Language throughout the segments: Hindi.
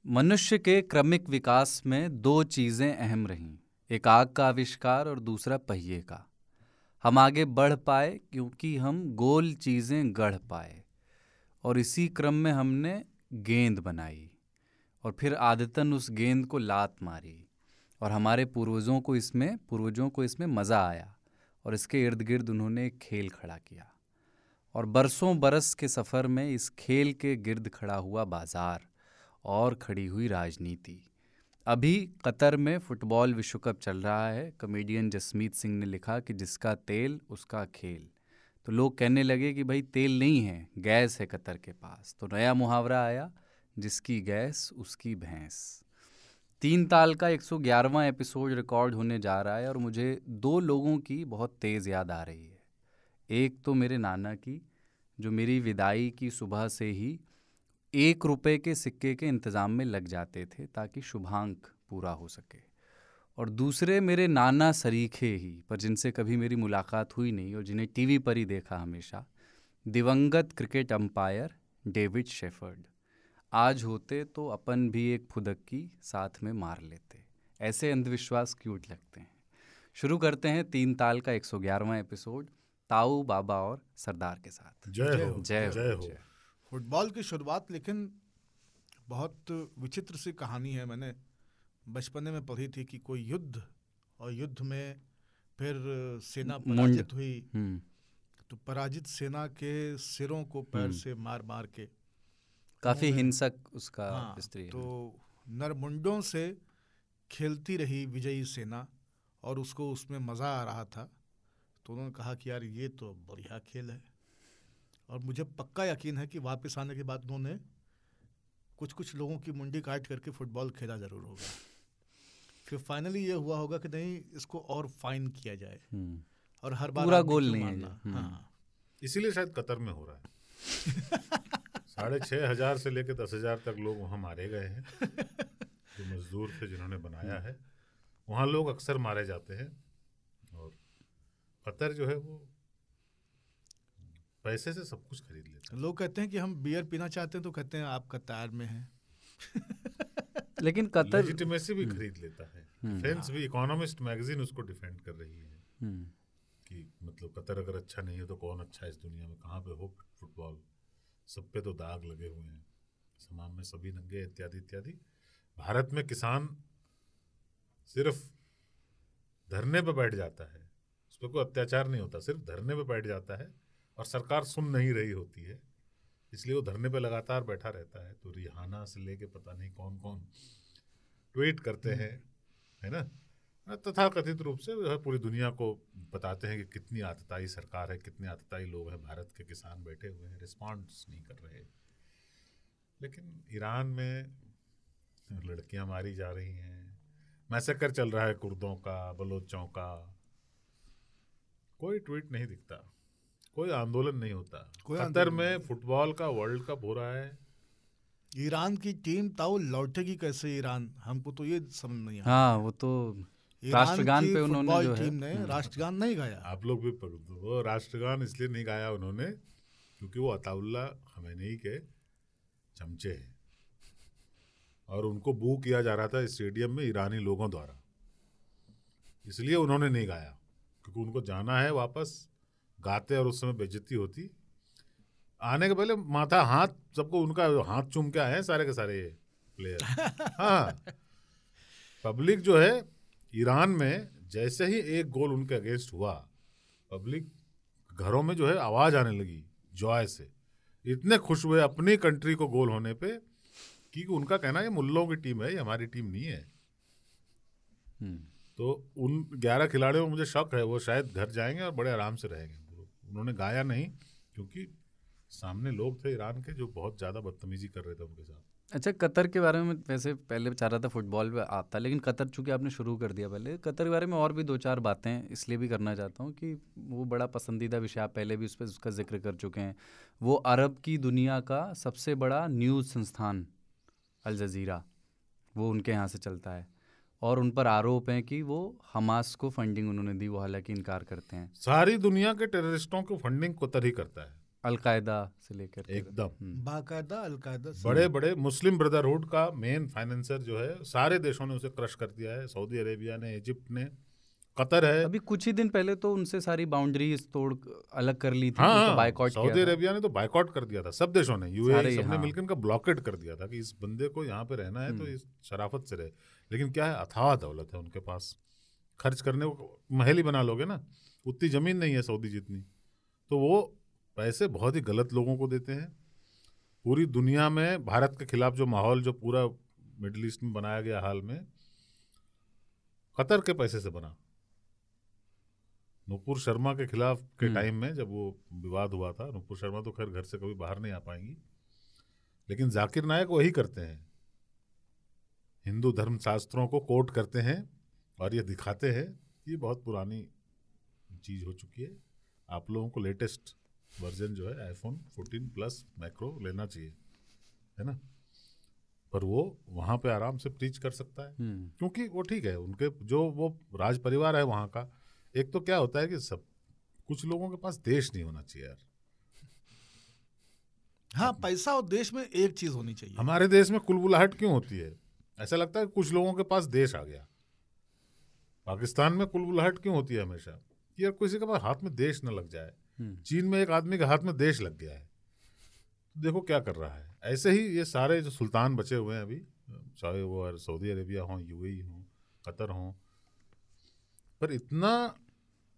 मनुष्य के क्रमिक विकास में दो चीजें अहम रहीं, एक आग का आविष्कार और दूसरा पहिए का। हम आगे बढ़ पाए क्योंकि हम गोल चीजें गढ़ पाए, और इसी क्रम में हमने गेंद बनाई और फिर आदतन उस गेंद को लात मारी, और हमारे पूर्वजों को इसमें मज़ा आया और इसके इर्द गिर्द उन्होंने एक खेल खड़ा किया। और बरसों बरस के सफ़र में इस खेल के गिर्द खड़ा हुआ बाजार और खड़ी हुई राजनीति। अभी कतर में फुटबॉल विश्व कप चल रहा है। कॉमेडियन जसमीत सिंह ने लिखा कि जिसका तेल उसका खेल। तो लोग कहने लगे कि भाई तेल नहीं है, गैस है कतर के पास। तो नया मुहावरा आया, जिसकी गैस उसकी भैंस। 3 ताल का 111वां एपिसोड रिकॉर्ड होने जा रहा है और मुझे 2 लोगों की बहुत तेज़ याद आ रही है। एक तो मेरे नाना की, जो मेरी विदाई की सुबह से ही 1 रुपए के सिक्के के इंतज़ाम में लग जाते थे ताकि शुभांक पूरा हो सके। और दूसरे मेरे नाना सरीखे ही, पर जिनसे कभी मेरी मुलाकात हुई नहीं और जिन्हें टीवी पर ही देखा हमेशा, दिवंगत क्रिकेट अंपायर डेविड शेफर्ड। आज होते तो अपन भी एक फुदक्की साथ में मार लेते। ऐसे अंधविश्वास क्यूट लगते हैं। शुरू करते हैं 3 ताल का 111वां एपिसोड ताऊ, बाबा और सरदार के साथ। जय हो, जय हो, जय हो। फुटबॉल की शुरुआत लेकिन बहुत विचित्र सी कहानी है। मैंने बचपने में पढ़ी थी कि कोई युद्ध, और युद्ध में फिर सेना पराजित हुई, तो पराजित सेना के सिरों को पैर से मार मार के, काफी हिंसक उसका हिस्ट्री है। तो नरमुंडों से खेलती रही विजयी सेना और उसको उसमें मज़ा आ रहा था। तो उन्होंने कहा कि यार ये तो बढ़िया खेल है, और मुझे पक्का यकीन है कि वापस आने के बाद उन्होंने कुछ कुछ लोगों की मुंडी काट करके फुटबॉल खेला जरूर होगा। फिर फाइनली ये हुआ होगा कि नहीं, इसको और फाइन किया जाए, और हर बार पूरा गोल नहीं है। हाँ, इसीलिए शायद कतर में हो रहा है। 6,500 से लेकर 10,000 तक लोग वहाँ मारे गए हैं, जो मजदूर थे जिन्होंने बनाया है। वहाँ लोग अक्सर मारे जाते हैं, और कतर जो है वो पैसे से सब कुछ खरीद लेते हैं। लोग कहते हैं कि हम बियर पीना चाहते हैं तो कहते हैं आप कतार में हैं। लेकिन कतर लेजिटिमेसी भी खरीद लेता है। डिफेंस भी, इकोनॉमिस्ट मैगजीन उसको डिफेंड कर रही है कि मतलब कतर अगर अच्छा नहीं है तो कौन अच्छा है इस दुनिया में, कहाँ पे हो फुटबॉल, सब पे तो दाग लगे हुए हैं, समाज में सभी नंगे, इत्यादि इत्यादि। भारत में किसान सिर्फ धरने पे बैठ जाता है, उस पर कोई अत्याचार नहीं होता, सिर्फ धरने पे बैठ जाता है और सरकार सुन नहीं रही होती है, इसलिए वो धरने पे लगातार बैठा रहता है। तो रिहाना से लेके पता नहीं कौन कौन ट्वीट करते हैं, है ना, तथा कथित रूप से वह पूरी दुनिया को बताते हैं कि कितनी आतताई सरकार है, कितने आतताई लोग हैं। भारत के किसान बैठे हुए हैं, रिस्पॉन्स नहीं कर रहे। लेकिन ईरान में लड़कियां मारी जा रही हैं, मैसेकर चल रहा है कुर्दों का, बलोचों का, कोई ट्वीट नहीं दिखता, कोई आंदोलन नहीं होता। कतर में फुटबॉल का वर्ल्ड कप हो रहा है। ईरान की टीम ताऊ लौटेगी कैसे ईरान, हमको तो ये समझ नहीं आता। हाँ, वो तो राष्ट्रगान पे उन्होंने जो है टीम ने राष्ट्रगान नहीं गाया। आप लोग भी वो राष्ट्रगान इसलिए नहीं गाया उन्होंने क्योंकि वो अताउल्ला खमेनी के चमचे हैं, और उनको बू किया जा रहा था स्टेडियम में ईरानी लोगों द्वारा, इसलिए उन्होंने नहीं गाया, क्योंकि उनको जाना है वापस। गाते और उस समय बेइज्जती होती। आने के पहले माथा हाथ, सबको उनका हाथ चूम के आए हैं सारे के सारे प्लेयर। हाँ, पब्लिक जो है ईरान में, जैसे ही एक गोल उनके अगेंस्ट हुआ, पब्लिक घरों में जो है आवाज आने लगी जॉय से, इतने खुश हुए अपनी कंट्री को गोल होने पे कि उनका कहना है ये मुल्लों की टीम है, ये हमारी टीम नहीं है। तो उन 11 खिलाड़ियों में मुझे शक है वो शायद घर जाएंगे और बड़े आराम से रहेंगे। उन्होंने गाया नहीं क्योंकि सामने लोग थे ईरान के जो बहुत ज़्यादा बदतमीजी कर रहे थे उनके साथ। अच्छा, कतर के बारे में वैसे पहले चाह रहा था फुटबॉल पे आता, लेकिन कतर चूंकि आपने शुरू कर दिया, पहले कतर के बारे में और भी 2-4 बातें इसलिए भी करना चाहता हूँ कि वो बड़ा पसंदीदा विषय, आप पहले भी उस पर उसका जिक्र कर चुके हैं। वो अरब की दुनिया का सबसे बड़ा न्यूज़ संस्थान अल जज़ीरा, वो उनके यहाँ से चलता है। और उन पर आरोप है कि वो हमास को फंडिंग उन्होंने दी, वो हालांकि इनकार करते हैं। सारी दुनिया के टेररिस्टों को फंडिंग कतर ही करता है, अलकायदा से लेकर के। एकदम बाकायदा अलकायदा से। बड़े बड़े मुस्लिम ब्रदरहुड का मेन फाइनेंसर जो है, सारे देशों ने उसे क्रश कर दिया है। सऊदी अरेबिया ने, इजिप्ट ने, कतर है। अभी कुछ ही दिन पहले तो उनसे सारी बाउंड्रीज तोड़ अलग कर ली थी, हाँ, बायकॉट किया था। सऊदी अरेबिया ने तो बायकॉट कर दिया था, सब देशों ने, यूएई सबने हाँ। मिलकर इनका ब्लॉकेट कर दिया था कि इस बंदे को यहाँ पे रहना है तो इस शराफत से रहे। लेकिन क्या है, अथाह दौलत है उनके पास, खर्च करने को महल ही बना लोगे ना, उतनी जमीन नहीं है सऊदी जितनी, तो वो पैसे बहुत ही गलत लोगों को देते हैं। पूरी दुनिया में भारत के खिलाफ जो माहौल जो पूरा मिडिल ईस्ट में बनाया गया हाल में, कतर के पैसे से बना। नुपुर शर्मा के खिलाफ के टाइम में जब वो विवाद हुआ था, नुपुर शर्मा तो खैर घर से कभी बाहर नहीं आ पाएंगी, लेकिन जाकिर नायक वही करते हैं, हिंदू धर्म शास्त्रों को कोट करते हैं और ये दिखाते हैं। ये बहुत पुरानी चीज हो चुकी है। आप लोगों को लेटेस्ट वर्जन जो है आईफोन 14 प्लस मैक्रो लेना चाहिए, है ना, पर वो वहाँ पे आराम से प्रीच कर सकता है, क्योंकि वो ठीक है, उनके जो वो राज परिवार है वहाँ का। एक तो क्या होता है कि सब कुछ लोगों के पास देश नहीं होना चाहिए यार। हाँ, पैसा और देश में एक चीज होनी चाहिए। हमारे देश में कुलबुलाहट क्यों होती है? ऐसा लगता है कुछ लोगों के पास देश आ गया। पाकिस्तान में कुलबुलाहट क्यों होती है हमेशा कि यार किसी के पास हाथ में देश न लग जाए। चीन में एक आदमी के हाथ में देश लग गया है, तो देखो क्या कर रहा है। ऐसे ही ये सारे जो सुल्तान बचे हुए हैं अभी, चाहे वो सऊदी अरेबिया हो, यूएई हो, कतर हो, पर इतना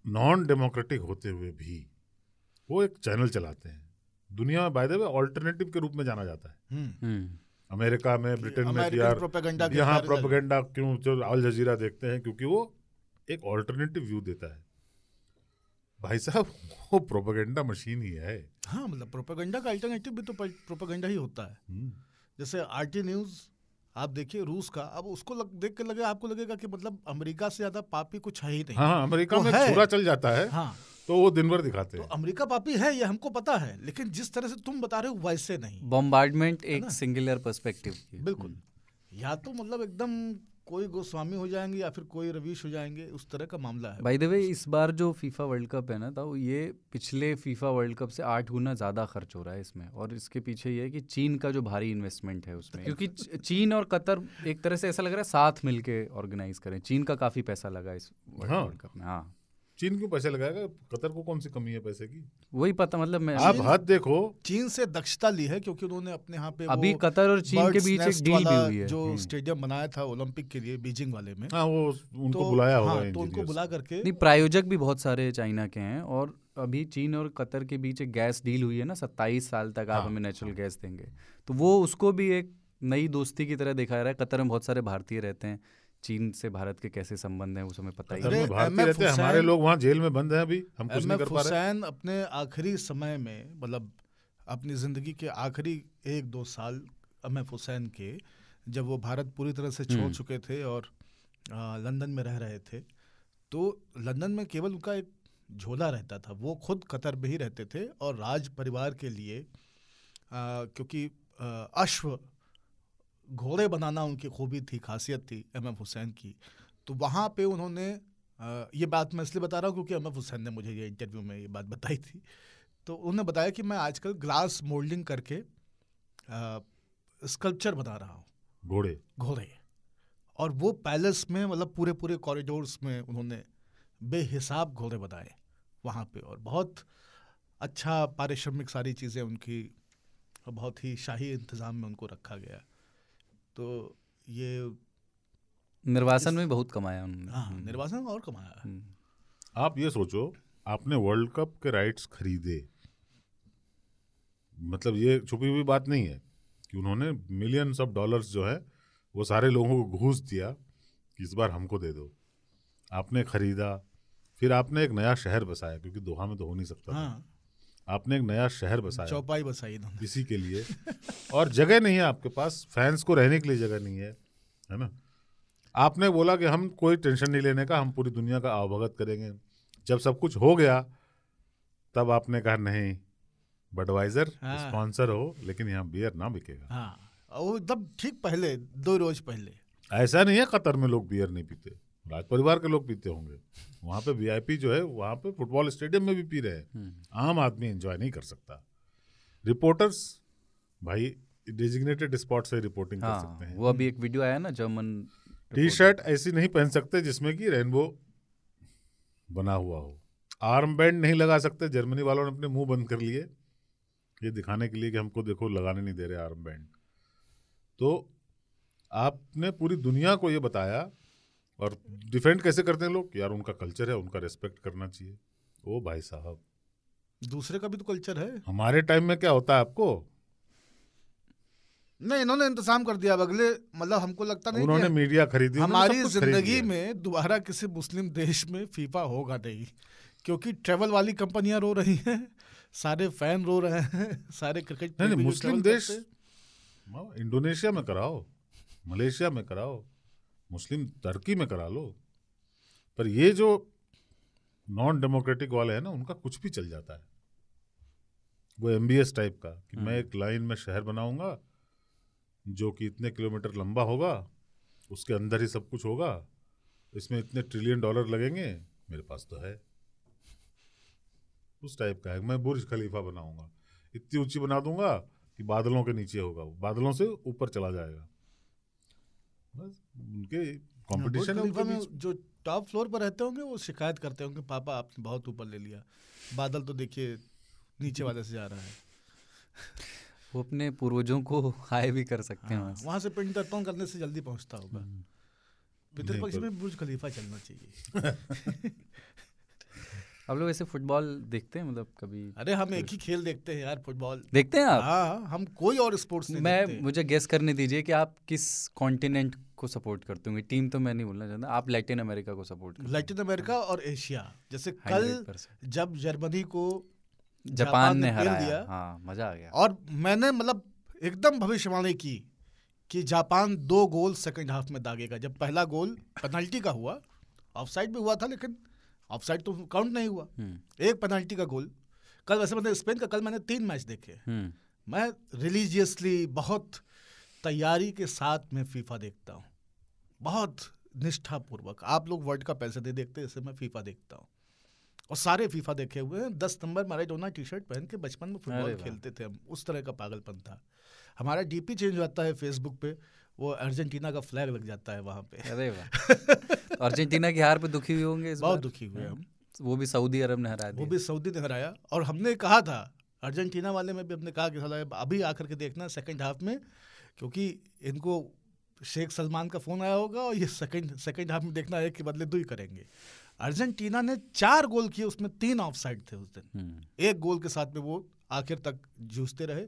नॉन डेमोक्रेटिक होते हुए भी वो एक चैनल चलाते हैं। दुनिया में बाय द वे ऑल्टरनेटिव के रूप में जाना जाता है। अमेरिका में, ब्रिटेन में, यार यहाँ प्रोपेगेंडा क्यों, जो अल जजीरा देखते हैं, क्योंकि वो एक ऑल्टरनेटिव व्यू देता है। भाई साहब, वो प्रोपेगेंडा मशीन ही है। हाँ, मतलब प्रोपेगेंडा का अल्टरनेटिव भी तो प्रोपेगेंडा ही होता है। जैसे आरटी न्यूज आप देखिए, रूस का, अब उसको देख के लगे, आपको लगेगा कि मतलब अमेरिका से ज्यादा पापी कुछ है ही नहीं। हाँ, अमेरिका में छुरा चल जाता है। हाँ, तो वो दिन भर दिखाते हैं तो अमेरिका पापी है, ये हमको पता है, लेकिन जिस तरह से तुम बता रहे हो वैसे नहीं। बॉम्बार्डमेंट एक सिंगुलर पर्सपेक्टिव की। बिल्कुल, या तो मतलब एकदम कोई गोस्वामी हो जाएंगे या फिर कोई रवीश हो जाएंगे, उस तरह का मामला है। बाय द वे, इस बार जो फीफा वर्ल्ड कप है ना, तो ये पिछले फीफा वर्ल्ड कप से 8 गुना ज़्यादा खर्च हो रहा है इसमें। और इसके पीछे ये है कि चीन का जो भारी इन्वेस्टमेंट है उसमें, क्योंकि चीन और कतर एक तरह से ऐसा लग रहा है साथ मिलके ऑर्गेनाइज करें। चीन का काफ़ी पैसा लगा इस वर्ल्ड कप में। हाँ, चीन क्यों पैसे लगाएगा? कतर को कौन सी कमी है पैसे की? वही पता, मतलब मैं आप हाथ देखो, चीन से दक्षता ली है, क्योंकि उन्होंने अपने यहाँ पे अभी कतर और चीन के बीच एक डील भी हुई है, जो स्टेडियम बनाया था ओलंपिक के लिए बीजिंग वाले में। हाँ, वो उनको बुलाया होगा। हाँ, तो उनको बुला करके, नहीं, प्रायोजक भी बहुत सारे चाइना के हैं। और अभी चीन और कतर के बीच एक गैस डील हुई है ना, 27 साल तक आप हमें नेचुरल गैस देंगे, तो वो उसको भी एक नई दोस्ती की तरह दिखा रहा है। कतर में बहुत सारे भारतीय रहते हैं, चीन से भारत के कैसे संबंध हैं वो हमें पता ही है। भारतीय रहते हैं, हमारे लोग वहाँ जेल में बंद हैं, अभी हम कुछ नहीं कर पा रहे। हुसैन अपने आखिरी समय में, मतलब अपनी जिंदगी के आखिरी 1-2 साल एमएफ हुसैन के, जब वो भारत पूरी तरह से छोड़ चुके थे और लंदन में रह रहे थे, तो लंदन में केवल उनका एक झोला रहता था। वो खुद कतर में ही रहते थे और राज परिवार के लिए, क्योंकि अश्व घोड़े बनाना उनकी खूबी थी, खासियत थी एमएफ हुसैन की, तो वहाँ पे उन्होंने, ये बात मैं इसलिए बता रहा हूँ क्योंकि एमएफ हुसैन ने मुझे ये इंटरव्यू में ये बात बताई थी। तो उन्होंने बताया कि मैं आजकल ग्लास मोल्डिंग करके स्कल्पचर बना रहा हूँ, घोड़े। और वो पैलेस में, मतलब पूरे पूरे कॉरिडोर्स में उन्होंने बेहिसाब घोड़े बनाए वहाँ पे, और बहुत अच्छा पारिश्रमिक सारी चीज़ें उनकी, बहुत ही शाही इंतज़ाम में उनको रखा गया। तो ये निर्वासन में बहुत कमाया उन्होंने। हाँ, निर्वासन में और कमाया। आप ये सोचो, आपने वर्ल्ड कप के राइट्स खरीदे, मतलब ये छुपी हुई बात नहीं है कि उन्होंने मिलियंस ऑफ डॉलर्स जो है वो सारे लोगों को घूस दिया कि इस बार हमको दे दो। आपने खरीदा, फिर आपने एक नया शहर बसाया, क्योंकि दोहा में तो हो नहीं सकता। हाँ। आपने एक नया शहर बसाया, चौपाई बसाई इसी के लिए, और जगह नहीं है आपके पास, फैंस को रहने के लिए जगह नहीं है ना। आपने बोला कि हम कोई टेंशन नहीं लेने का, हम पूरी दुनिया का आवभगत करेंगे। जब सब कुछ हो गया तब आपने कहा नहीं, बडवाइजर स्पॉन्सर हो, लेकिन यहाँ बियर ना बिकेगा। हाँ, वो तब ठीक पहले 2 रोज पहले ऐसा नहीं है कतर में लोग बियर नहीं पीते, राज परिवार के लोग पीते होंगे, वहाँ पे वीआईपी जो है वहाँ पे फुटबॉल स्टेडियम में भी पी रहे हैं, आम आदमी एंजॉय नहीं कर सकता। रिपोर्टर्स भाई डेजिग्नेटेड स्पॉट से रिपोर्टिंग कर सकते हैं। वो अभी एक वीडियो आया ना, जर्मन टी शर्ट ऐसी नहीं पहन सकते जिसमें कि रेनबो बना हुआ हो, आर्म बैंड नहीं लगा सकते, जर्मनी वालों ने अपने मुंह बंद कर लिए ये दिखाने के लिए कि हमको देखो लगाने नहीं दे रहे आर्म बैंड। तो आपने पूरी दुनिया को ये बताया, और डिफेंड कैसे करते हैं लोग, यार उनका कल्चर है, उनका रेस्पेक्ट करना चाहिए। ओ भाई साहब, दूसरे का भी तो कल्चर है। हमारे टाइम में क्या होता है आपको, नहीं इन्होंने इंतजाम कर दिया, अब अगले मतलब हमको लगता नहीं उन्होंने मीडिया खरीदी, हमारी जिंदगी में दोबारा किसी मुस्लिम देश में फीफा होगा नहीं, क्योंकि ट्रेवल वाली कंपनियां रो रही हैं, सारे फैन रो रहे हैं, सारे क्रिकेट नहीं मुस्लिम देश इंडोनेशिया में कराओ, मलेशिया में कराओ, मुस्लिम टर्की में करा लो, पर ये जो नॉन डेमोक्रेटिक वाले हैं ना, उनका कुछ भी चल जाता है। वो एमबीएस टाइप का कि मैं एक लाइन में शहर बनाऊंगा जो कि इतने किलोमीटर लंबा होगा, उसके अंदर ही सब कुछ होगा, इसमें इतने ट्रिलियन डॉलर लगेंगे, मेरे पास तो है। उस टाइप का है। मैं बुर्ज खलीफा बनाऊंगा, इतनी ऊंची बना दूंगा कि बादलों के नीचे होगा, बादलों से ऊपर चला जाएगा। बस उनके कंपटीशन है उनके बीच। जो टॉप फ्लोर पर रहते होंगे वो शिकायत करते होंगे, पापा आपने बहुत ऊपर ले लिया, बादल तो देखिए नीचे वाले से जा रहा है। वो अपने पूर्वजों को हाय भी कर सकते हैं वहाँ से पिंड तर्पण करने से जल्दी पहुँचता होगा। पितृपक्ष में बुर्ज खलीफा चलना चाहिए। आप लोग ऐसे फुटबॉल देखते हैं मतलब कभी? अरे हम एक ही खेल देखते हैं यार, फुटबॉल देखते हैं आप? हाँ, हम कोई और स्पोर्ट्स नहीं देखते। मुझे गेस करने दीजिए कि आप किस कॉन्टिनेंट को सपोर्ट करते होंगे। टीम तो मैं नहीं बोलना चाहता, आप लैटिन अमेरिका को सपोर्ट करते हैं? लैटिन अमेरिका और एशिया। जैसे कल जब जर्मनी को जापान ने हराया, हाँ मजा आ गया। और मैंने मतलब एकदम भविष्यवाणी की कि जापान 2 गोल सेकंड हाफ में दागेगा। जब पहला गोल पेनल्टी का हुआ, ऑफसाइड में हुआ था लेकिन ऑफसाइड तो काउंट नहीं हुआ, एक पेनल्टी का गोल। कल वैसे मैंने स्पेन का कल मैंने 3 मैच देखे। मैं रिलीजियसली बहुत तैयारी के साथ में फीफा देखता हूँ, बहुत निष्ठापूर्वक। आप लोग वर्ल्ड कप ऐसे नहीं देखते जैसे मैं फीफा देखता हूँ, और सारे फीफा देखे हुए हैं। 10 नंबर मैराडोना टी शर्ट पहन के बचपन में फुटबॉल खेलते थे हम, उस तरह का पागलपन था हमारा। डीपी चेंज होता है फेसबुक पे, वो अर्जेंटीना का फ्लैग लग जाता है वहाँ पे। अरे वाह। अर्जेंटीना की हार पे दुखी हुए होंगे इस बार? बहुत दुखी हुए हम। वो भी सऊदी अरब ने हरा दिया। वो भी सऊदी ने हराया, और हमने कहा था अर्जेंटीना वाले में भी हमने कहा कि साला अभी आकर के देखना सेकंड हाफ में, क्योंकि इनको शेख सलमान का फोन आया होगा और ये सेकंड हाफ में देखना है कि बदले 2 ही करेंगे। अर्जेंटीना ने 4 गोल किए, उसमें 3 ऑफसाइड थे उस दिन। 1 गोल के साथ में वो आखिर तक जूझते रहे।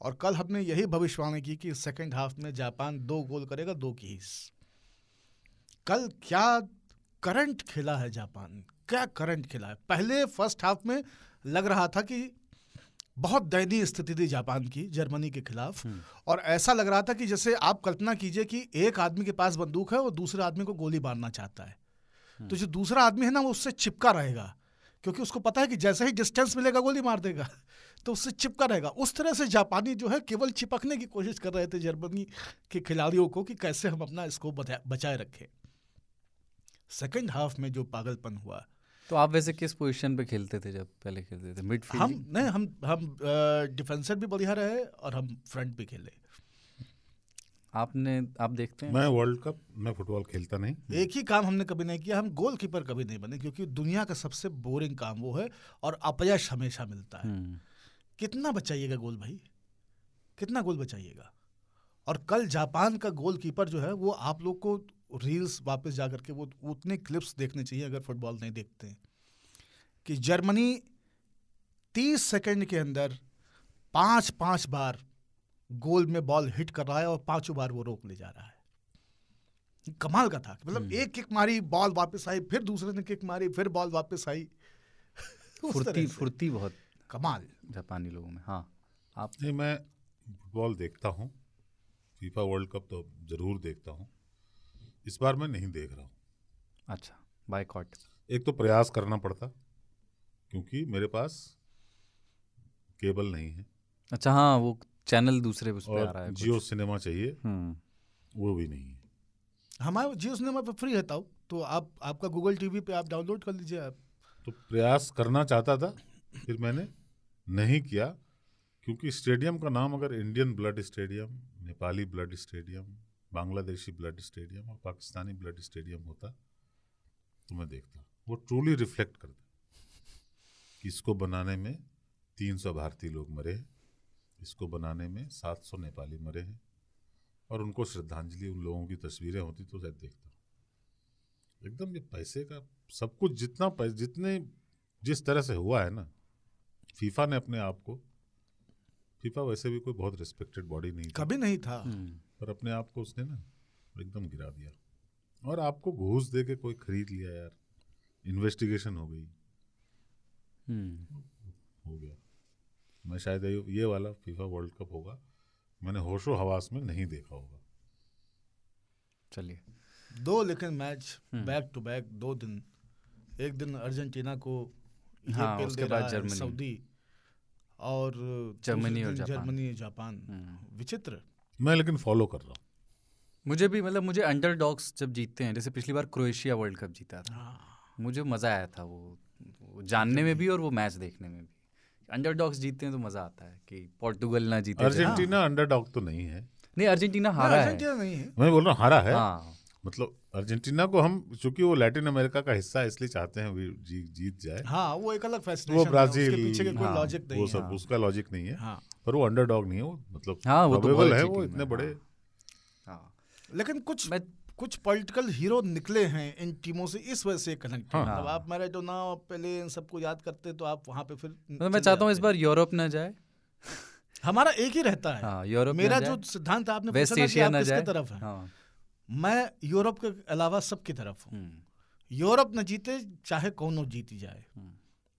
और कल हमने यही भविष्यवाणी की कि सेकंड हाफ में जापान 2 गोल करेगा, 2 की हीस। कल क्या करंट खेला है जापान, क्या करंट खेला है। पहले फर्स्ट हाफ में लग रहा था कि बहुत दयनीय स्थिति थी जापान की जर्मनी के खिलाफ, और ऐसा लग रहा था कि जैसे आप कल्पना कीजिए कि एक आदमी के पास बंदूक है, वो दूसरे आदमी को गोली मारना चाहता है, तो जो दूसरा आदमी है ना वो उससे चिपका रहेगा, क्योंकि उसको पता है कि जैसे ही डिस्टेंस मिलेगा गोली मार देगा, तो उससे चिपका रहेगा। उस तरह से जापानी जो है केवल चिपकने की कोशिश कर रहे थे जर्मनी के खिलाड़ियों को कि कैसे हम अपना इसको बचाए रखें। सेकंड हाफ में जो पागलपन हुआ। तो आप वैसे किस पोजीशन पे खेलते थे जब पहले खेलते थे? मिडफील्ड? हम डिफेंसर भी बढ़िया रहे और हम फ्रंट भी खेले। आप देखते हैं? मैं वर्ल्ड कप में फुटबॉल खेलता नहीं। एक ही काम हमने कभी नहीं किया, हम गोलकीपर कभी नहीं बने, क्योंकि दुनिया का सबसे बोरिंग काम वो है, और अपयश हमेशा मिलता है। कितना बचाइएगा गोल भाई, कितना गोल बचाइएगा। और कल जापान का गोलकीपर जो है वो आप लोग को रील्स वापस जा करके वो उतने क्लिप्स देखने चाहिए अगर फुटबॉल नहीं देखते हैं, कि जर्मनी 30 सेकंड के अंदर 5 बार गोल में बॉल हिट कर रहा है और 5 बार वो रोक ले जा रहा है। कमाल का था, मतलब एक किक मारी बॉल वापस आई, फिर दूसरे ने किक मारी, फिर बॉल वापस आई। फुर्ती बहुत कमाल जापानी लोगों में। हाँ आप? नहीं, मैं फुटबॉल देखता हूँ, फीफा वर्ल्ड कप तो जरूर देखता हूँ। इस बार मैं नहीं देख रहा हूँ। अच्छा, बायकॉट? एक तो प्रयास करना पड़ता क्योंकि मेरे पास केबल नहीं है। अच्छा हाँ, वो चैनल दूसरे उस पे आ रहा है, जियो सिनेमा चाहिए, वो भी नहीं है। हमारे जियो सिनेमा पे फ्री है ताऊ, तो आप आपका गूगल टीवी पे आप डाउनलोड कर लीजिए आप। तो प्रयास करना चाहता था, फिर मैंने नहीं किया, क्योंकि स्टेडियम का नाम अगर Indian blood stadium, Nepali blood stadium, Bangladeshi blood stadium और पाकिस्तानी ब्लड स्टेडियम होता तो मैं देखता। वो ट्रूली रिफ्लेक्ट करता कि इसको बनाने में 300 भारतीय लोग मरे हैं, इसको बनाने में 700 नेपाली मरे हैं, और उनको श्रद्धांजलि उन लोगों की तस्वीरें होती तो शायद देखता। एकदम ये पैसे का सब कुछ, जितने जिस तरह से हुआ है ना, फीफा ने अपने आप को, फीफा वैसे भी कोई बहुत रिस्पेक्टेड बॉडी नहीं कभी नहीं था, पर अपने आप को उसने ना एकदम गिरा दिया। और आपको घूस दे के कोई खरीद लिया यार, इन्वेस्टिगेशन हो गई, हो गया। मैं शायद ये वाला फीफा वर्ल्ड कप होगा, मैंने होशो हवास में नहीं देखा होगा। चलिए, 2 लेकिन मैच बैक टू बैक 2 दिन, एक दिन अर्जेंटीना को हाँ, उसके बाद जर्मनी, सऊदी, और जर्मनी और जापान। विचित्र। मैं लेकिन फॉलो कर रहा हूँ। मुझे भी, मतलब मुझे अंडरडॉग्स जब जीतते हैं, जैसे पिछली बार क्रोएशिया वर्ल्ड कप जीता था, मुझे मज़ा आया था वो जानने में भी और वो मैच देखने में भी। अंडरडॉग्स जीतते हैं तो मज़ा आता है कि पोर्टुगल ना जीते। अर्जेंटीना अंडरडॉग तो नहीं है। नहीं, अर्जेंटीना हारा है। नहीं है, मैं बोल रहा हूँ हारा है। हाँ, मतलब अर्जेंटीना को हम, चूंकि वो लैटिन अमेरिका का हिस्सा है, इसलिए चाहते हैं वो जीत जाए। हाँ, वो एक अलग फैसिनेशन वो है, ब्राजील, उसके पीछे के कोई लॉजिक नहीं है। वो सब उसका लॉजिक नहीं है। हाँ, पर वो अंडरडॉग नहीं है, वो मतलब हाँ, वो तो प्रोबेबल है, वो इतने बड़े। हाँ, लेकिन कुछ पॉलिटिकल हीरो निकले हैं इन टीमों से, इस वजह से कनेक्ट। मतलब आप मैराडोना पहले इन सबको याद करते तो आप वहां पे फिर मैं चाहता हूँ इस बार यूरोप ना जाए। हमारा एक ही रहता है। हाँ, यूरोप मेरा जो सिद्धांत आपने वेस्ट पूछा एशिया ना ना कि जाए। किसकी तरफ है, हाँ, मैं यूरोप के अलावा सबकी तरफ हूँ। यूरोप न जीते चाहे कौन जीती जाए,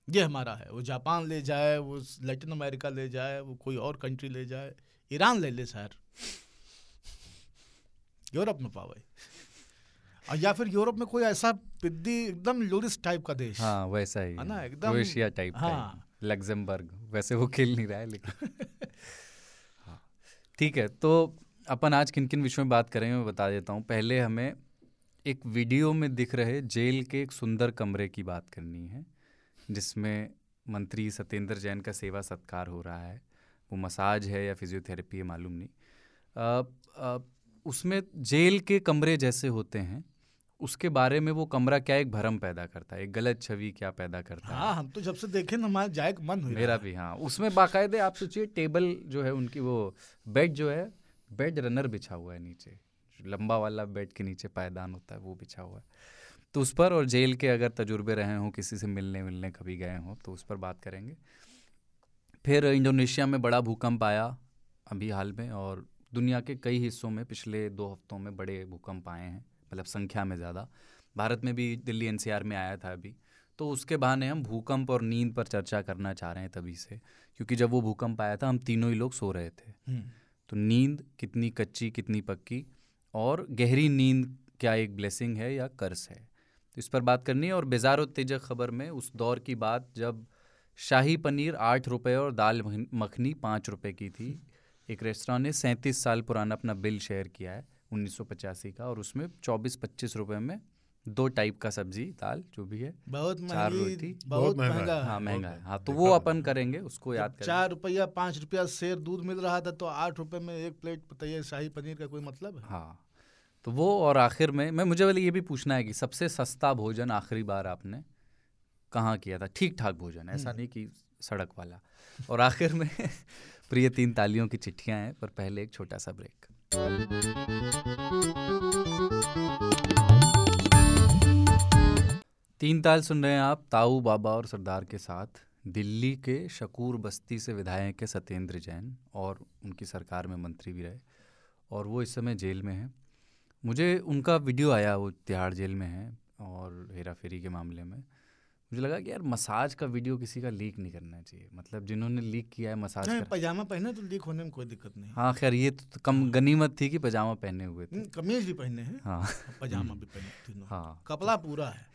ये हमारा है। वो जापान ले जाए, वो लैटिन अमेरिका ले जाए, वो कोई और कंट्री ले जाए, ईरान ले ले सर, यूरोप में पावे। और या फिर यूरोप में कोई ऐसा पिद्दी एकदम लूरिस टाइप का देश, हाँ, वैसा ही है ना, एकदम क्रोएशिया टाइप। हाँ, लग्जमबर्ग, वैसे वो खेल नहीं रहा है लेकिन हाँ, ठीक है। तो अपन आज किन किन विषयों में बात करेंगे मैं बता देता हूँ। पहले हमें एक वीडियो में दिख रहे जेल के एक सुंदर कमरे की बात करनी है, जिसमें मंत्री सत्येंद्र जैन का सेवा सत्कार हो रहा है। वो मसाज है या फिजियोथेरेपी है मालूम नहीं। उसमें जेल के कमरे जैसे होते हैं, उसके बारे में वो कमरा क्या एक भ्रम पैदा करता है, एक गलत छवि क्या पैदा करता है। हाँ, हम तो जब से देखे ना हमारा जाए मन हुआ। मेरा भी। हाँ, उसमें बाकायदे आप सोचिए टेबल जो है उनकी, वो बेड जो है, बेड रनर बिछा हुआ है नीचे, लंबा वाला बेड के नीचे पायदान होता है वो बिछा हुआ है। तो उस पर, और जेल के अगर तजुर्बे रहे हों, किसी से मिलने कभी गए हों, तो उस पर बात करेंगे। फिर इंडोनेशिया में बड़ा भूकंप आया अभी हाल में, और दुनिया के कई हिस्सों में पिछले 2 हफ्तों में बड़े भूकंप आए हैं, मतलब संख्या में ज़्यादा। भारत में भी दिल्ली एनसीआर में आया था अभी। तो उसके बहाने हम भूकंप और नींद पर चर्चा करना चाह रहे हैं तभी से, क्योंकि जब वो भूकंप आया था हम तीनों ही लोग सो रहे थे। तो नींद कितनी कच्ची कितनी पक्की, और गहरी नींद क्या एक ब्लेसिंग है या कर्स है, तो इस पर बात करनी है। और बेजार तेजक खबर में उस दौर की बात जब शाही पनीर 8 रुपये और दाल मखनी 5 रुपये की थी। एक रेस्टोरेंट ने 37 साल पुराना अपना बिल शेयर किया है 1985 का, और उसमें 24-25 रुपये में 2 टाइप का सब्जी दाल जो भी है, बहुत 4 रोटी, बहुत महंगा। हाँ, महंगा है। हाँ, तो वो अपन करेंगे, उसको याद करेंगे। 4 रुपया 5 रुपया शेर दूध मिल रहा था, तो 8 रुपये में एक प्लेट बताइए शाही पनीर का कोई मतलब है? हाँ, तो वो। और आखिर में मुझे वाले ये भी पूछना है कि सबसे सस्ता भोजन आखिरी बार आपने कहाँ किया था? ठीक ठाक भोजन, ऐसा नहीं कि सड़क वाला। और आखिर में प्रिय 3 तालियों की चिट्ठियां हैं, पर पहले एक छोटा सा ब्रेक। 3 ताल सुन रहे हैं आप ताऊ बाबा और सरदार के साथ। दिल्ली के शकूर बस्ती से विधायक है सत्येंद्र जैन, और उनकी सरकार में मंत्री भी रहे, और वो इस समय जेल में हैं। मुझे उनका वीडियो आया, वो तिहाड़ जेल में है और हेरा फेरी के मामले में। मुझे लगा कि यार मसाज का वीडियो किसी का लीक नहीं करना चाहिए, मतलब जिन्होंने लीक किया है मसाज का। पजामा पहने तो लीक होने में कोई दिक्कत नहीं। हाँ, खैर ये तो कम गनीमत थी कि पजामा पहने हुए थे। कमीज भी पहने हैं, हाँ, पजामा भी पहने, हाँ, कपड़ा पूरा है।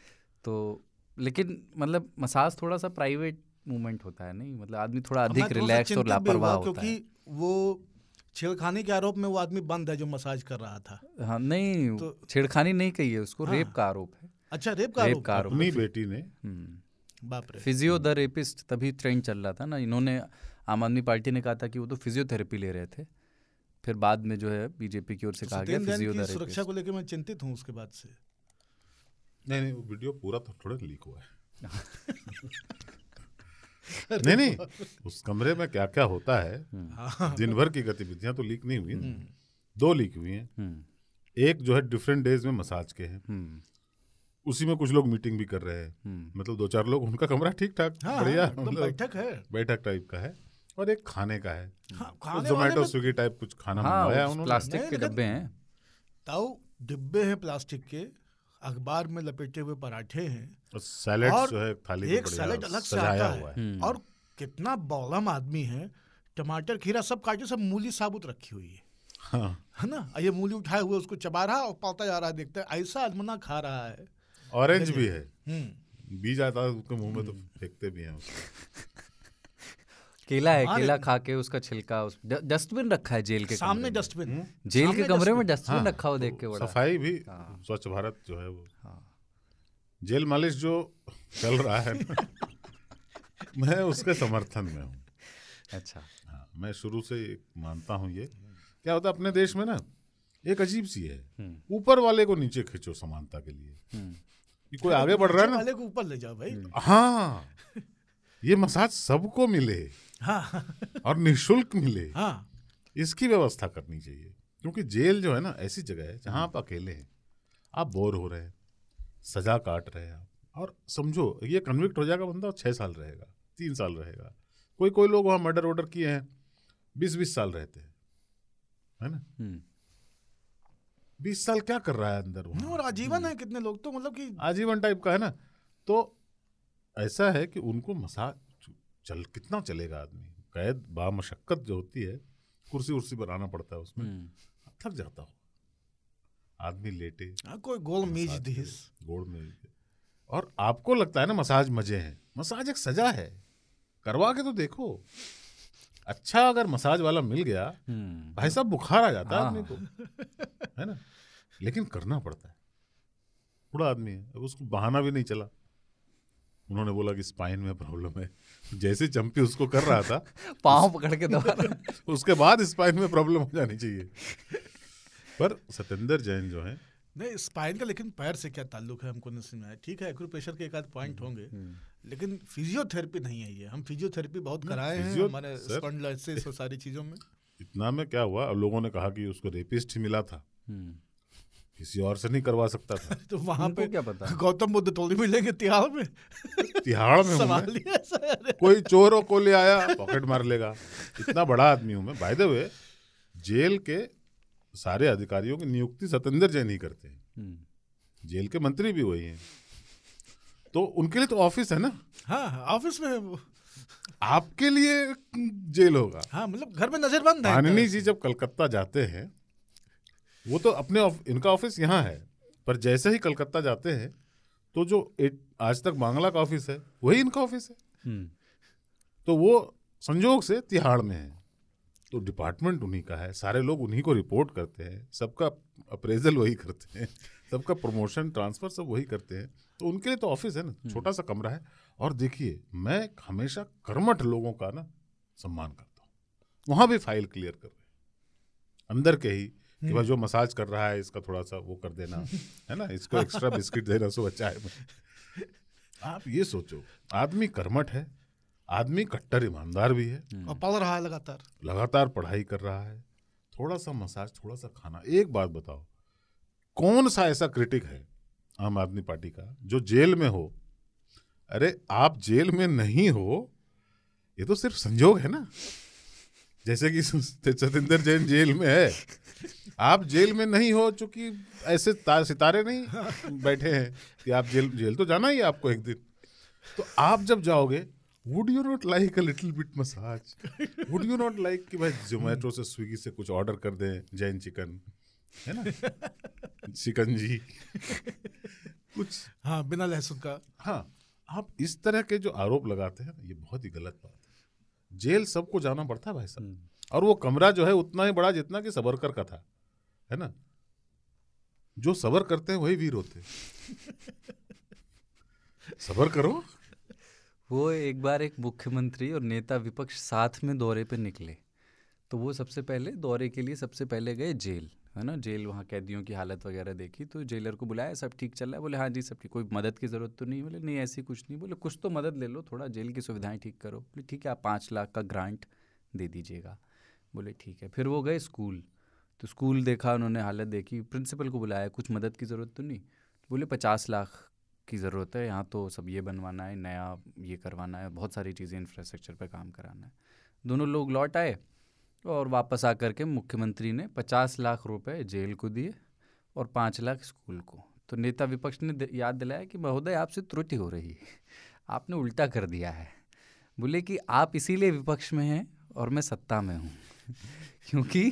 तो लेकिन मतलब मसाज थोड़ा सा प्राइवेट मूवमेंट होता है, नहीं मतलब आदमी थोड़ा अधिक रिलैक्स और लापरवाह होता है, क्योंकि वो छेड़खानी के आरोप में वो आदमी बंद है जो मसाज कर रहा था। हाँ नहीं, तो- छेड़खानी नहीं कही है उसको, हाँ। रेप का आरोप है। अच्छा, रेप का आरोप। अपनी बेटी ने बाप रे। फिजियो द रेपिस्ट तभी ट्रेंड चल रहा था ना। इन्होंने, आम आदमी पार्टी ने कहा था कि वो तो फिजियोथेरेपी ले रहे थे, फिर बाद में जो है बीजेपी की ओर से कहा गया Satyendra physio Jain the key सुरक्षा रेपिस्ट। को लेकर मैं चिंतित हूँ उसके बाद से। नहीं, वो वीडियो पूरा तो थोड़ा लीक हुआ है। नहीं, उस कमरे में क्या क्या होता है, दिन भर की गतिविधियां तो लीक नहीं हुई। 2 लीक हुई हैं। एक जो है डिफरेंट डेज में मसाज के हैं, उसी में कुछ लोग मीटिंग भी कर रहे हैं, मतलब 2-4 लोग, उनका कमरा ठीक ठाक बढ़िया, एकदम बैठक है, बैठक टाइप का है। और एक खाने का है, खाने जोमेटो स्विगी टाइप कुछ खाना मंगवाया उन्होंने। प्लास्टिक के डब्बे हैं, ताऊ डिब्बे हैं प्लास्टिक के, अखबार में लपेटे हुए पराठे हैं, सैलेड जो है थाली में एक सैलेड अलग से आता है। और कितना बौलम आदमी है, टमाटर खीरा सब काटे, सब मूली साबुत रखी हुई है। हाँ। है ना, ये मूली उठाए हुए उसको चबा रहा और पालता जा रहा है, देखते हैं ऐसा आदमना खा रहा है। ऑरेंज भी है, बीज आता है उसके मुंह में तो फेंकते भी हैं उसको। केला है, केला खा के उसका छिलका, डस्टबिन रखा है जेल के सामने, डस्टबिन जेल के कमरे में डस्टबिन रखा हो, देख के बड़ा। सफाई भी, स्वच्छ भारत जो है वो, जेल मालिश जो चल रहा है ना, मैं उसके समर्थन में हूँ। अच्छा, हाँ, मैं शुरू से मानता हूँ। ये क्या होता है अपने देश में ना, एक अजीब सी है, ऊपर वाले को नीचे खींचो समानता के लिए, कि कोई आगे बढ़ रहा है ना, वाले को ऊपर ले जाओ भाई। हाँ, ये मसाज सबको मिले, हाँ, और निःशुल्क मिले, हाँ, इसकी व्यवस्था करनी चाहिए। क्योंकि जेल जो है ना ऐसी जगह है जहां आप अकेले हैं, आप बोर हो रहे हैं, सजा काट रहे हैं आप, और समझो ये कन्विक्ट हो जाएगा बंदा, 6 साल रहेगा, 3 साल रहेगा। कोई लोग वहां मर्डर वर्डर किए हैं, 20-20 साल रहते हैं, है ना। 20 साल क्या कर रहा है अंदर वहां? और आजीवन है, कितने लोग तो मतलब कि आजीवन टाइप का है ना। तो ऐसा है कि उनको मसाज कितना चलेगा आदमी, कैद बामशक्कत जो होती है, कुर्सी उर्सी बनाना पड़ता है उसमें, थक जाता हो आदमी, लेटे कोई गोल मेज दिस, गोल मेज, और आपको लगता है ना मसाज मजे हैं। मसाज एक सजा है, करवा के तो देखो। अच्छा अगर मसाज वाला मिल गया, भाई साहब बुखार आ जाता है आदमी को, है ना, लेकिन करना पड़ता है। बूढ़ा आदमी है, अब उसको बहाना भी नहीं चला। उन्होंने बोला कि स्पाइन में प्रॉब्लम है, जैसे चंपी उसको कर रहा था पाँव पकड़ के दोबारा उसके बाद स्पाइन में प्रॉब्लम हो जानी चाहिए। पर सत्येंद्र जैन जो है, नहीं स्पाइन का, लेकिन पैर से क्या ताल्लुक है हमको नहीं समझ आया। ठीक है, एक्यूप्रेशर के एक आध पॉइंट होंगे, लेकिन फिजियोथेरेपी नहीं है ये। हम फिजियोथेरेपी बहुत कराए हैं हमारे स्पॉन्डिलाइटिस और सारी चीजों में। इतना में क्या हुआ, अब लोगों ने कहा कि उसको रेपिस्ट ही मिला था, किसी और से नहीं करवा सकता था। तो वहां पे क्या पता, गौतम बुद्ध थोड़ी मिलेंगे तिहाड़ में। तिहाड़ में सवाल ही ऐसा है। कोई चोरों को ले आया, पॉकेट मार लेगा। इतना बड़ा आदमी हूं मैं। बाय द वे, जेल के सारे अधिकारियों की नियुक्ति सत्येंद्र जैन ही करते हैं, जेल के मंत्री भी वही हैं, तो उनके लिए तो ऑफिस है ना। हाँ, ऑफिस में है वो। आपके लिए जेल होगा। हाँ, मतलब घर में नजरबंद है। पाणिनि जी जब कलकत्ता जाते हैं, वो तो अपने इनका ऑफिस यहाँ है, पर जैसे ही कलकत्ता जाते हैं तो जो आज तक बांग्ला का ऑफिस है वही इनका ऑफिस है। तो वो संजोग से तिहाड़ में है, तो डिपार्टमेंट उन्हीं का है, सारे लोग उन्हीं को रिपोर्ट करते हैं, सबका अप्रेजल वही करते हैं, सबका प्रमोशन ट्रांसफर सब वही करते हैं। तो उनके लिए तो ऑफिस है ना, छोटा सा कमरा है। और देखिए, मैं हमेशा कर्मठ लोगों का ना सम्मान करता हूँ। वहां भी फाइल क्लियर कर रहे हैं अंदर के ही, कि भाई जो मसाज कर रहा है इसका थोड़ा सा वो कर देना, है ना, इसको एक्स्ट्रा बिस्किट देना सो अच्छा है। आप ये सोचो, आदमी कर्मठ है, आदमी कट्टर ईमानदार भी है, और पढ़ रहा है लगातार पढ़ाई कर रहा है, थोड़ा सा मसाज, थोड़ा सा खाना। एक बात बताओ, कौन सा ऐसा क्रिटिक है आम आदमी पार्टी का जो जेल में हो? अरे आप जेल में नहीं हो, ये तो सिर्फ संजोग है ना। जैसे कि सत्येंद्र जैन जेल में है, आप जेल में नहीं हो, चूंकि ऐसे सितारे नहीं बैठे हैं कि आप जेल तो जाना ही है आपको एक दिन। तो आप जब जाओगे, would you not like a little bit massage? Would you not like कि भाई जोमेटो से, स्विगी से कुछ ऑर्डर कर दें, जैन चिकन, है ना, चिकन जी कुछ, हाँ, बिना लहसुन का। हाँ, आप इस तरह के जो आरोप लगाते हैं, ये बहुत ही गलत बात है। जेल सबको जाना पड़ता है भाई साहब, और वो कमरा जो है उतना ही बड़ा जितना कि सावरकर का था, है ना। जो सबर करते हैं वही वीर होते हैं। सबर करो। वो एक बार एक मुख्यमंत्री और नेता विपक्ष साथ में दौरे पे निकले, तो वो सबसे पहले दौरे के लिए सबसे पहले गए जेल, है ना। जेल, वहाँ कैदियों की हालत वगैरह देखी, तो जेलर को बुलाया, सब ठीक चल रहा है? बोले हाँ जी सब ठीक, कोई मदद की ज़रूरत तो नहीं? बोले नहीं ऐसी कुछ नहीं। बोले कुछ तो मदद ले लो, थोड़ा जेल की सुविधाएं ठीक करो। बोले ठीक है, आप 5 लाख का ग्रांट दे दीजिएगा। बोले ठीक है। फिर वो गए स्कूल, तो स्कूल देखा उन्होंने, हालत देखी, प्रिंसिपल को बुलाया, कुछ मदद की ज़रूरत तो नहीं? बोले 50 लाख की ज़रूरत है, यहाँ तो सब ये बनवाना है, नया ये करवाना है, बहुत सारी चीज़ें इंफ्रास्ट्रक्चर पे काम कराना है। दोनों लोग लौट आए और वापस आकर के मुख्यमंत्री ने 50 लाख रुपए जेल को दिए और 5 लाख स्कूल को। तो नेता विपक्ष ने याद दिलाया कि महोदय आपसे त्रुटि हो रही है, आपने उल्टा कर दिया है। बोले कि आप इसीलिए विपक्ष में हैं और मैं सत्ता में हूँ। क्योंकि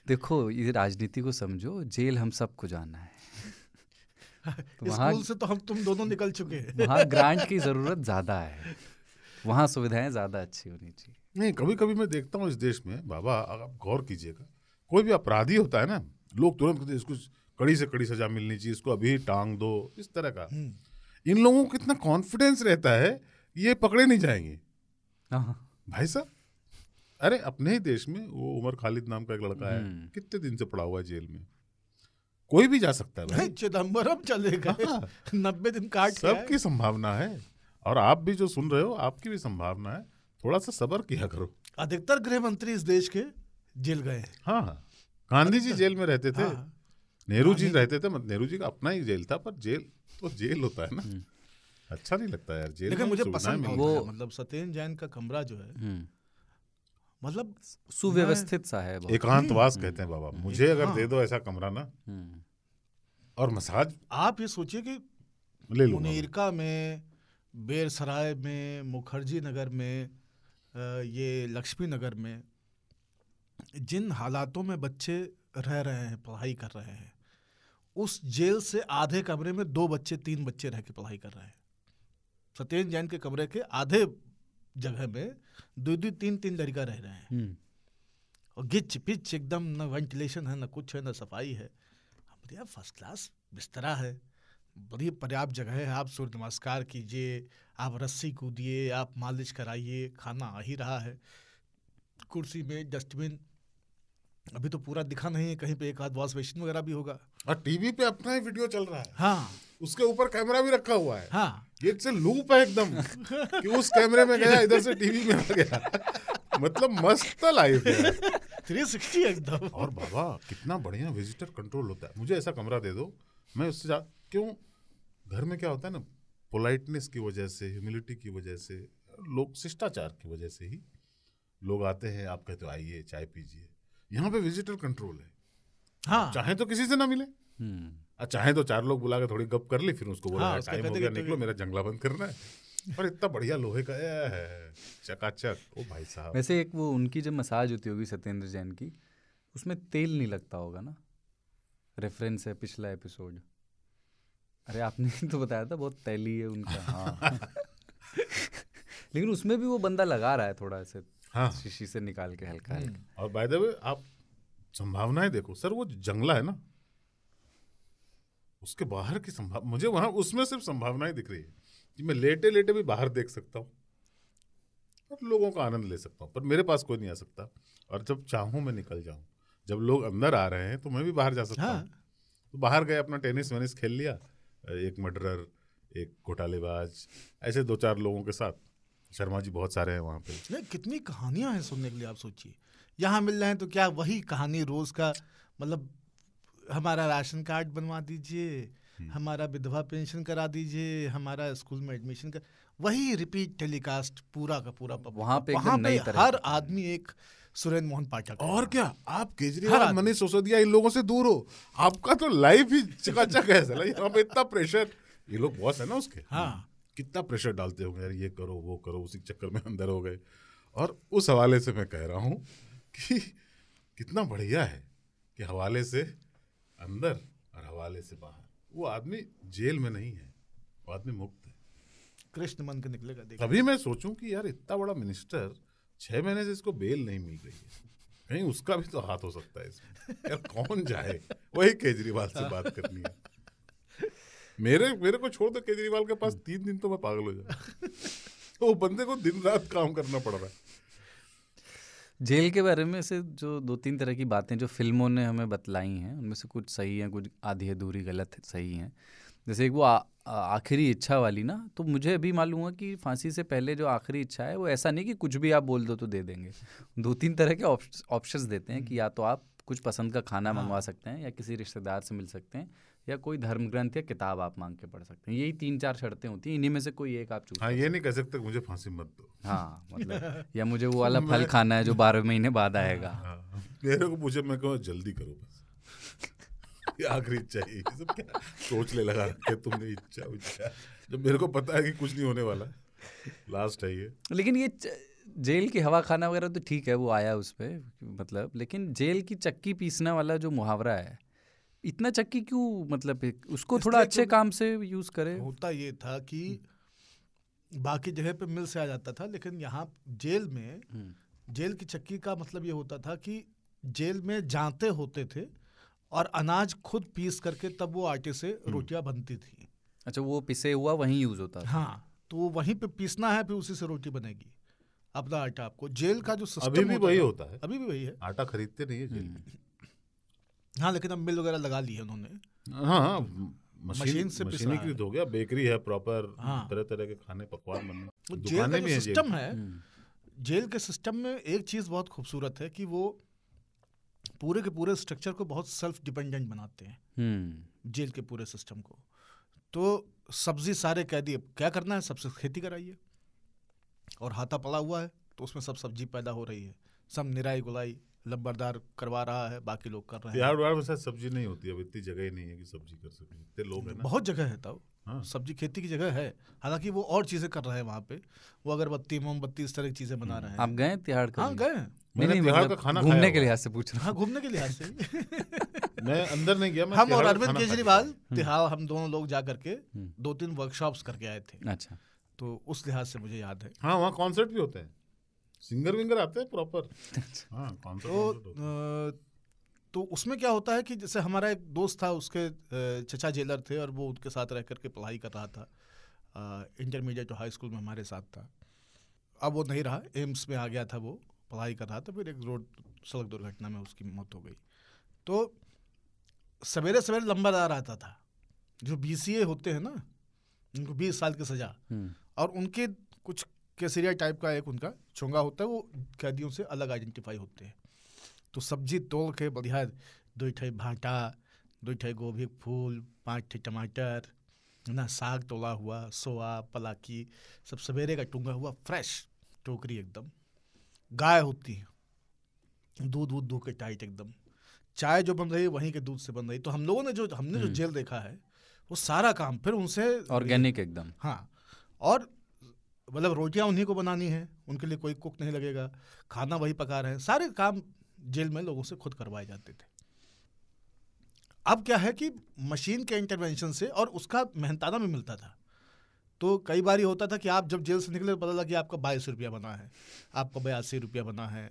देखो ये राजनीति को समझो, जेल हम सबको जाना है। तो स्कूल से तो हम तुम दोनों निकल चुके हैं। वहाँ ग्रांट की ज़रूरत ज़्यादा है, वहाँ सुविधाएं ज़्यादा अच्छी होनी चाहिए। नहीं, कभी कभी मैं देखता हूँ इस देश में, बाबा आप गौर कीजिएगा, कोई भी अपराधी होता है ना, लोग तुरंत कहते हैं इसको कड़ी से कड़ी सजा मिलनी चाहिए, इसको अभी टांग दो, इस तरह का। इन लोगों को कितना कॉन्फिडेंस रहता है ये पकड़े नहीं जाएंगे। भाई साहब, अरे अपने ही देश में वो उमर खालिद नाम का एक लड़का है, कितने दिन से पड़ा हुआ है जेल में, कोई भी जा सकता है भाई। चिदम्बरम चलेगा, 90 दिन काट के सबकी संभावना है, और आप भी जो सुन रहे हो आपकी भी संभावना है, थोड़ा सा सब्र किया करो। अधिकतर गृह मंत्री इस देश के जेल गए हैं। हाँ, गांधी जी जेल में रहते थे, नेहरू जी रहते थे, मतलब नेहरू जी का अपना ही जेल था, पर जेल तो जेल होता है ना, अच्छा नहीं लगता यार जेल। लेकिन मुझे पसंद वो मतलब सत्येंद्र जैन का कमरा जो है, मतलब सुव्यवस्थित सा है, एकांतवास कहते हैं बाबा। मुझे अगर दे दो ऐसा कमरा ना, और मसाज, आप ये सोचिए कि मुनीरका में, बेरसराय में, मुखर्जी नगर में, ये लक्ष्मी नगर में जिन हालातों में बच्चे रह रहे हैं, पढ़ाई कर रहे हैं, उस जेल से आधे कमरे में 2 बच्चे 3 बच्चे रह के पढ़ाई कर रहे हैं। सत्येंद्र जैन के कमरे के आधे जगह में 2-2 3-3 लड़का रह रहे हैं, और गिच पिच एकदम, न वेंटिलेशन है, न कुछ है, न सफाई है। बढ़िया फर्स्ट क्लास बिस्तरा है, बड़ी पर्याप्त जगह है, आप सूर्य नमस्कार कीजिए, आप रस्सी कूदिए, आप मालिश कराइए, खाना आ ही रहा है। कुर्सी में डस्टबिन, अभी तो पूरा दिखा नहीं है, कहीं पे एक आध वॉश बेसिन वगैरह भी होगा, और टीवी पे अपना ही वीडियो चल रहा है। हाँ, उसके ऊपर कैमरा भी रखा हुआ है। हाँ, ये से लूप है एकदम कि उस कैमरे में गया, इधर से टीवी में आ गया। मतलब मस्त लाइफ है, 360 एकदम। और बाबा कितना बढ़िया विजिटर कंट्रोल होता है। मुझे ऐसा कमरा दे दो, मैं उससे क्यों, घर में क्या होता है ना, पोलाइटनेस की वजह से, ह्यूमिलिटी की वजह से, लोग शिष्टाचार की वजह से ही लोग आते हैं, आप कहते हो आइए चाय पीजिए। यहाँ पे विजिटर कंट्रोल है। हाँ, चाहे तो किसी से ना मिले, चाहे तो 4 लोग बुला के थोड़ी गप कर ली, फिर उसको बोला टाइम हो गया निकलो, मेरा जंगला बंद करना है। और इतना बढ़िया लोहे का है, चकाचक। ओ भाई साहब, वैसे एक वो उनकी जब मसाज होती होगी सत्येंद्र जैन की, उसमें तेल नहीं लगता होगा ना, रेफरेंस है पिछला एपिसोड। अरे आपने तो बताया था बहुत तैली है उनका। हाँ। लेकिन उसमें भी वो बंदा लगा रहा है थोड़ा ऐसे, हाँ, शीशी से निकाल के हल्का हल्का। और बाय द वे आप संभावनाएं देखो सर, वो जंगला है ना, उसके बाहर की संभावना मुझे वहां उसमें सिर्फ संभावनाएं दिख रही है कि मैं लेटे लेटे भी बाहर देख सकता हूँ और लोगों का आनंद ले सकता हूँ, पर मेरे पास कोई नहीं आ सकता। और जब चाहूँ मैं निकल जाऊँ, जब लोग अंदर आ रहे हैं तो मैं भी बाहर जा सकता हूँ। तो बाहर गए, अपना टेनिस वेनिस खेल लिया, एक मर्डरर, एक घोटालेबाज, ऐसे 2-4 लोगों के साथ। शर्मा जी बहुत सारे हैं वहाँ पे। कितनी कहानियां हैं सुनने के लिए। आप सोचिए, यहाँ मिल रहे हैं तो क्या वही कहानी रोज का, मतलब हमारा राशन कार्ड बनवा दीजिए, हमारा विधवा पेंशन करा दीजिए, हमारा स्कूल में एडमिशन कर, वही रिपीट टेलीकास्ट पूरा का पूरा। वहाँ पे हर आदमी एक सुरेंद्र मोहन पाठक। और क्या, आप केजरीवाल, मनीष सिसोदिया, इन लोगों से दूर हो, आपका तो लाइफ ही चकाचक है। यहाँ पे इतना प्रेशर, ये लोग बॉस है ना उसके, हाँ, कितना प्रेशर डालते होंगे यार, ये करो वो करो, उसी चक्कर में अंदर हो गए। और उस हवाले से मैं कह रहा हूँ कि कितना बढ़िया है कि हवाले से अंदर और हवाले से बाहर। वो आदमी जेल में नहीं है, वो आदमी मुक्त है, कृष्ण मन के निकलेगा। तभी मैं सोचूं कि यार इतना बड़ा मिनिस्टर 6 महीने से इसको बेल नहीं मिल रही है, कहीं उसका भी तो हाथ हो सकता है इसमें। यार कौन जाए, वही केजरीवाल से बात करनी है। मेरे को छोड़ दो, केजरीवाल के पास 3 दिन तो मैं पागल हो जाऊँ। तो वो बंदे को दिन रात काम करना पड़ रहा है। जेल के बारे में से जो 2-3 तरह की बातें जो फिल्मों ने हमें बतलाई हैं, उनमें से कुछ सही हैं, कुछ आधी अधूरी गलत सही हैं। जैसे एक वो आखिरी इच्छा वाली ना, तो मुझे अभी मालूम हुआ कि फांसी से पहले जो आखिरी इच्छा है वो ऐसा नहीं कि कुछ भी आप बोल दो तो दे देंगे। 2-3 तरह के ऑप्शंस देते हैं कि या तो आप कुछ पसंद का खाना मंगवा सकते हैं, या किसी रिश्तेदार से मिल सकते हैं, या कोई धर्म ग्रंथ या किताब आप मांग के पढ़ सकते हैं। यही 3-4 शर्तें होती हैं, इन्हीं में से कोई एक आप चूज। हाँ, ये नहीं कह सकते मुझे फांसी मत दो। हाँ मतलब, या मुझे वो वाला फल खाना है जो 12 महीने बाद आएगा। हाँ, मेरे को पूछे, मैं कहूँ जल्दी करो बस, ये आखिरी इच्छा है। ये सब क्या सोच ले लगा कि तुमने इच्छा जब मेरे को पता है कि कुछ नहीं होने वाला, लास्ट है ये। लेकिन ये जेल की हवा खाना वगैरह तो ठीक है, वो आया उस पे मतलब, लेकिन जेल की चक्की पीसना वाला जो मुहावरा है, इतना चक्की क्यों, मतलब उसको थोड़ा अच्छे काम से यूज करे। होता ये था कि बाकी जगह पे मिल से आ जाता था, लेकिन यहाँ जेल में जेल की चक्की का मतलब ये होता था कि जेल में जांते होते थे और अनाज खुद पीस करके तब वो आटे से रोटियां बनती थी। अच्छा, वो पिसे हुआ वहीं यूज होता था। हाँ, तो वो वहीं पे पीसना है, फिर उसी से रोटी बनेगी, अपना आटा। आपको जेल का जो सिस्टम अभी भी वही होता है, अभी भी वही है। आटा खरीदते नहीं है जेल में। हाँ, लेकिन अब मिल वगैरह लगा ली है उन्होंने। हाँ, मशीन से मशीनीकृत हो गया, बेकरी है प्रॉपर, हाँ। तरह तरह के खाने पकवान बनने, जेल का दुकानें भी जो हैं सिस्टम है, जेल के सिस्टम में एक चीज बहुत खूबसूरत है कि वो पूरे के पूरे स्ट्रक्चर को बहुत सेल्फ डिपेंडेंट बनाते हैं, जेल के पूरे सिस्टम को। तो सब्जी सारे कैदी, क्या करना है, सबसे खेती कराइए, और हाथा पड़ा हुआ है तो उसमें सब सब्जी पैदा हो रही है, सब निराई गुलाई लंबरदार करवा रहा है, बाकी लोग कर रहे हैं। बिहार में शायद सब्जी नहीं होती है, अब इतनी जगह ही नहीं है कि सब्जी कर सके, इतने लोग हैं ना। बहुत जगह है तब। हाँ। सब्जी खेती की जगह है, हालांकि वो और चीजें कर रहे हैं वहाँ पे, वो अगरबत्ती मोमबत्ती इस तरह की चीजें बना रहे हैं। आप गए तिहाड़ का? हाँ गए। मैंने तिहाड़ का खाना घूमने के लिहाज से पूछ रहा हूँ। हाँ, घूमने के लिहाज से। मैं अंदर नहीं गया। हम और अरविंद केजरीवाल तिहाड़, हम दोनों लोग जा करके 2-3 वर्कशॉप्स करके आए थे। अच्छा, तो उस लिहाज से मुझे याद है। हाँ, वहाँ कॉन्सर्ट भी होते हैं, सिंगर विंगर आते हैं प्रॉपर। हाँ, कॉन्सर्ट। तो उसमें क्या होता है कि जैसे हमारा एक दोस्त था, उसके चचा जेलर थे और वो उनके साथ रह करके पढ़ाई कर रहा था, इंटरमीडिएट और हाई स्कूल में हमारे साथ था। अब वो नहीं रहा, एम्स में आ गया था, वो पढ़ाई कर रहा था, फिर एक सड़क दुर्घटना में उसकी मौत हो गई। तो सवेरे सवेरे लंबरदार आता था, जो BCA होते हैं ना, उनको 20 साल की सजा, और उनके कुछ केसरिया टाइप का एक उनका चोंगा होता है, वो कैदियों से अलग आइडेंटिफाई होते हैं। तो सब्जी तोड़ के बढ़िया 2 ठे भाटा, 2 ठे गोभी फूल, 5 ठे टमाटर ना, साग तोड़ा हुआ, सोआ पलाकी, सब सवेरे का टूंगा हुआ फ्रेश टोकरी एकदम। गाय होती है, दूध दूध के टाइट एकदम। चाय जो बन रही है वहीं के दूध से बन रही। तो हमने जो जेल देखा है वो सारा काम फिर उनसे ऑर्गेनिक एकदम। हाँ, और मतलब रोटियां उन्हीं को बनानी है, उनके लिए कोई कुक नहीं लगेगा, खाना वही पका रहे हैं, सारे काम जेल में लोगों से खुद करवाए जाते थे। अब क्या है कि मशीन के इंटरवेंशन से, और उसका मेहनताना भी मिलता था। तो कई बार ये होता था कि आप जब जेल से निकले पता लगा कि आपका 22 रुपया बना है, आपका 82 रुपया बना है,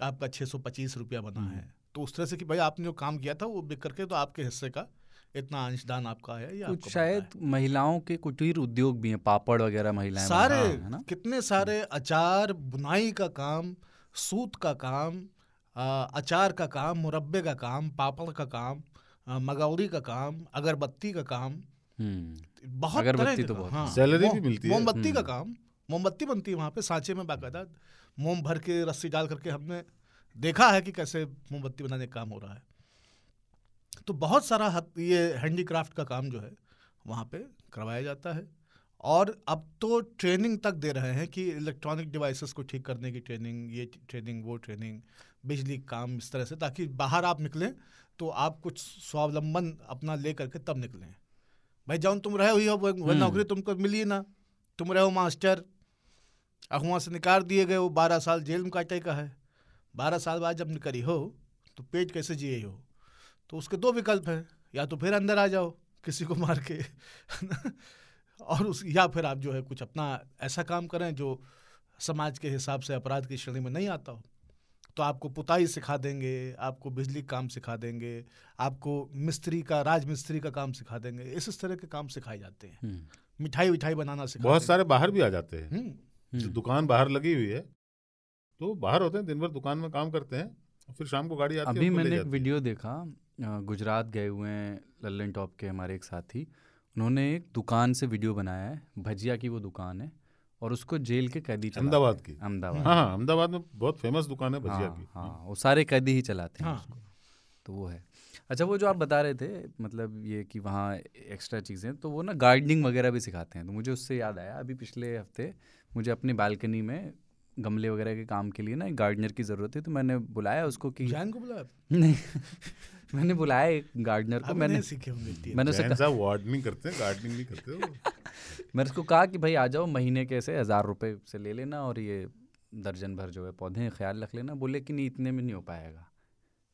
आपका 625 रुपया बना है। तो उस तरह से कि भाई आपने जो काम किया था वो बिक करके तो आपके हिस्से का इतना अंशदान आपका है, या कुछ शायद महिलाओं के कुटीर उद्योग भी हैं, पापड़ वगैरह महिलाएं सारे है ना? कितने सारे, अचार, बुनाई का काम, सूत का काम, अचार का काम, मुरब्बे का काम, पापड़ का काम, मगौरी का काम, अगरबत्ती का काम, बहुत तरह के। तो हाँ, सैलरी भी मिलती है। मोमबत्ती का काम, मोमबत्ती बनती है वहाँ पे सांचे में बाकायदा, मोम भर के रस्सी डाल करके हमने देखा है कि कैसे मोमबत्ती बनाने का काम हो रहा है। तो बहुत सारा ये हैंडीक्राफ्ट का काम जो है वहाँ पे करवाया जाता है। और अब तो ट्रेनिंग तक दे रहे हैं कि इलेक्ट्रॉनिक डिवाइसेस को ठीक करने की ट्रेनिंग, ये ट्रेनिंग, वो ट्रेनिंग, बिजली काम, इस तरह से, ताकि बाहर आप निकलें तो आप कुछ स्वावलंबन अपना ले करके तब निकलें। भाई जौन तुम रहे हुई हो वह नौकरी तुमको मिली ना, तुम रहे हो मास्टर, अब वहाँ से निकाल दिए गए, वो 12 साल जेल में काटे का है। 12 साल बाद जब निकली हो तो पेट कैसे जिए हो? तो उसके 2 विकल्प हैं, या तो फिर अंदर आ जाओ किसी को मार के और या फिर आप जो है कुछ अपना ऐसा काम करें जो समाज के हिसाब से अपराध की श्रेणी में नहीं आता हो, तो आपको पुताई सिखा देंगे, आपको बिजली काम सिखा देंगे, आपको राजमिस्त्री का काम सिखा देंगे। इस तरह के काम सिखाए जाते हैं। मिठाई बनाना सिखा बहुत देंगे। सारे बाहर भी आ जाते हैं, जो दुकान बाहर लगी हुई है तो बाहर होते हैं, दिन भर दुकान में काम करते हैं, फिर शाम को गाड़ी आती है। अभी मैंने एक वीडियो देखा, गुजरात गए हुए हैं लल्लन टॉप के हमारे एक साथी, उन्होंने एक दुकान से वीडियो बनाया है, भजिया की वो दुकान है, और उसको जेल के कैदी चलाते हैं। अहमदाबाद की। हाँ, अहमदाबाद में बहुत फेमस दुकान है भजिया की। हाँ, वो सारे कैदी ही चलाते हैं उसको, तो वो है। अच्छा, वो जो आप बता रहे थे, मतलब ये कि वहाँ एक्स्ट्रा चीज़ें, तो वो ना गार्डनिंग वगैरह भी सिखाते हैं। तो मुझे उससे याद आया, अभी पिछले हफ्ते मुझे अपनी बालकनी में गमले वगैरह के काम के लिए ना एक गार्डनर की ज़रूरत थी, तो मैंने बुलाया उसको कि जैन को बुलाया? नहीं मैंने बुलाया एक गार्डनर को। मैंने सीखे होंगे, मैंने उससे कहा वार्डनिंग करते हैं, गार्डनिंग नहीं करते हो। मैंने उसको कहा कि भाई आ जाओ, महीने के ऐसे 1000 रुपये से ले लेना, और ये दर्जन भर जो है पौधे ख्याल रख लेना। बोले कि नहीं, इतने में नहीं हो पाएगा।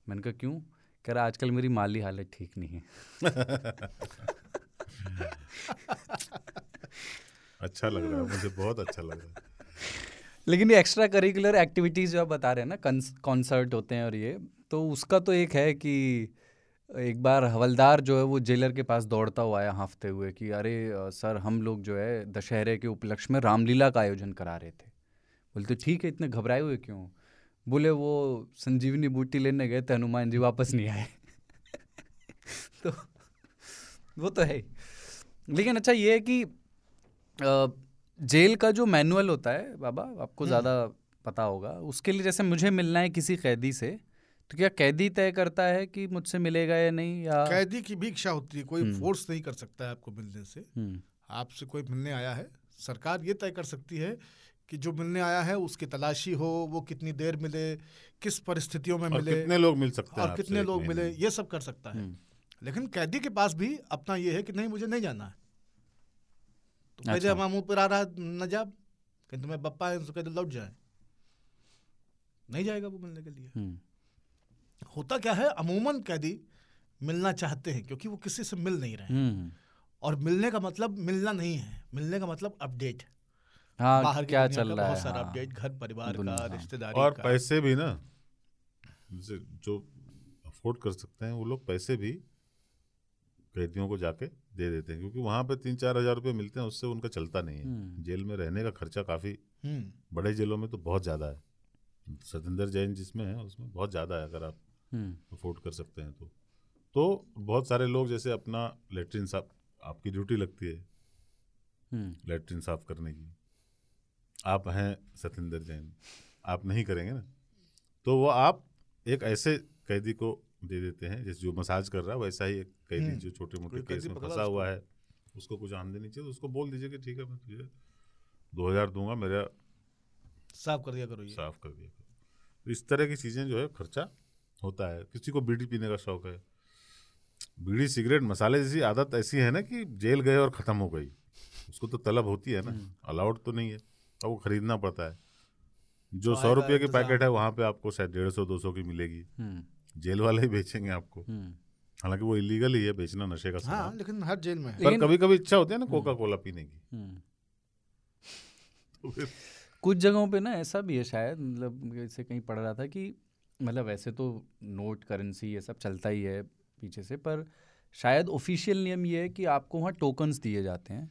मैंने कहा क्यों? कह रहा आजकल मेरी माली हालत ठीक नहीं है। अच्छा लग रहा है मुझे, बहुत अच्छा लग रहा है। लेकिन ये एक्स्ट्रा करिकुलर एक्टिविटीज़ जो आप बता रहे हैं ना, कॉन्सर्ट होते हैं और ये, तो उसका तो एक है कि एक बार हवलदार जो है वो जेलर के पास दौड़ता हुआ आया हाँफते हुए कि अरे सर, हम लोग जो है दशहरे के उपलक्ष्य में रामलीला का आयोजन करा रहे थे। बोलते ठीक है, इतने घबराए हुए क्यों? बोले वो संजीवनी बूटी लेने गए थे, हनुमान जी वापस नहीं आए। तो वो तो है। लेकिन अच्छा ये है कि जेल का जो मैनुअल होता है बाबा, आपको ज़्यादा पता होगा, उसके लिए जैसे मुझे मिलना है किसी कैदी से, तो क्या कैदी तय करता है कि मुझसे मिलेगा या नहीं? या कैदी की भी इच्छा होती है, कोई फोर्स नहीं कर सकता है आपको मिलने से। आपसे कोई मिलने आया है, सरकार ये तय कर सकती है कि जो मिलने आया है उसकी तलाशी हो, वो कितनी देर मिले, किस परिस्थितियों में मिले, कितने लोग मिल सकते हैं, और कितने लोग मिले, ये सब कर सकता है। लेकिन कैदी के पास भी अपना ये है कि नहीं, मुझे नहीं जाना है, तो कैदी हमारे मुंह पर आ रहा न जा, कहीं तुम्हें बप्पा है, तो लौट जाए, नहीं जाएगा वो मिलने के लिए। होता क्या है, अमूमन कैदी मिलना चाहते हैं क्योंकि वो किसी से मिल नहीं रहे हैं, और मिलने का मतलब मिलना नहीं है, मिलने का मतलब अपडेट, बाहर क्या चल रहा है, बहुत सारा अपडेट, घर परिवार का, रिश्तेदारी और का। पैसे भी ना, जो अफोर्ड कर सकते हैं वो लोग पैसे भी कैदियों को जाके दे देते हैं, क्योंकि वहाँ पे 3-4 हज़ार रुपये मिलते हैं, उससे उनका चलता नहीं है। जेल में रहने का खर्चा काफ़ी, बड़े जेलों में तो बहुत ज़्यादा है। सतेंद्र जैन जिसमें है उसमें बहुत ज़्यादा है, अगर आप अफोर्ड कर सकते हैं तो बहुत सारे लोग, जैसे अपना लेटरिन साफ, आपकी ड्यूटी लगती है लेटरिन साफ करने की, आप हैं सतेंद्र जैन, आप नहीं करेंगे ना, तो वो आप एक ऐसे कैदी को दे देते हैं, जैसे जो मसाज कर रहा है वैसा ही एक कैदी जो छोटे मोटे केस में फंसा हुआ है, उसको कुछ आमदनी चाहिए, तो उसको बोल दीजिए कि ठीक है मैं तुझे 2000 दूंगा, मेरा साफ कर दिया करो, साफ कर दिया करो। तो इस तरह की चीज़ें जो है खर्चा होता है। किसी को बीड़ी पीने का शौक है, बीड़ी सिगरेट मसाले जैसी आदत ऐसी है ना कि जेल गए और ख़त्म हो गई, उसको तो तलब होती है ना, अलाउड तो नहीं है, और वो खरीदना पड़ता है। जो 100 रुपये की पैकेट है वहाँ पे आपको शायद 150-200 की मिलेगी, जेल वाले ही बेचेंगे आपको, हालांकि वो इलीगल ही है बेचना, नशे का सामान। हाँ, लेकिन हर जेल में है। पर कभी कभी इच्छा होती है ना कोका कोला पीने की। कुछ जगहों पे ना ऐसा भी है शायद, मतलब जैसे कहीं पढ़ रहा था कि मतलब वैसे तो नोट करेंसी ये सब चलता ही है पीछे से, पर शायद ऑफिशियल नियम ये है कि आपको वहाँ टोकन्स दिए जाते हैं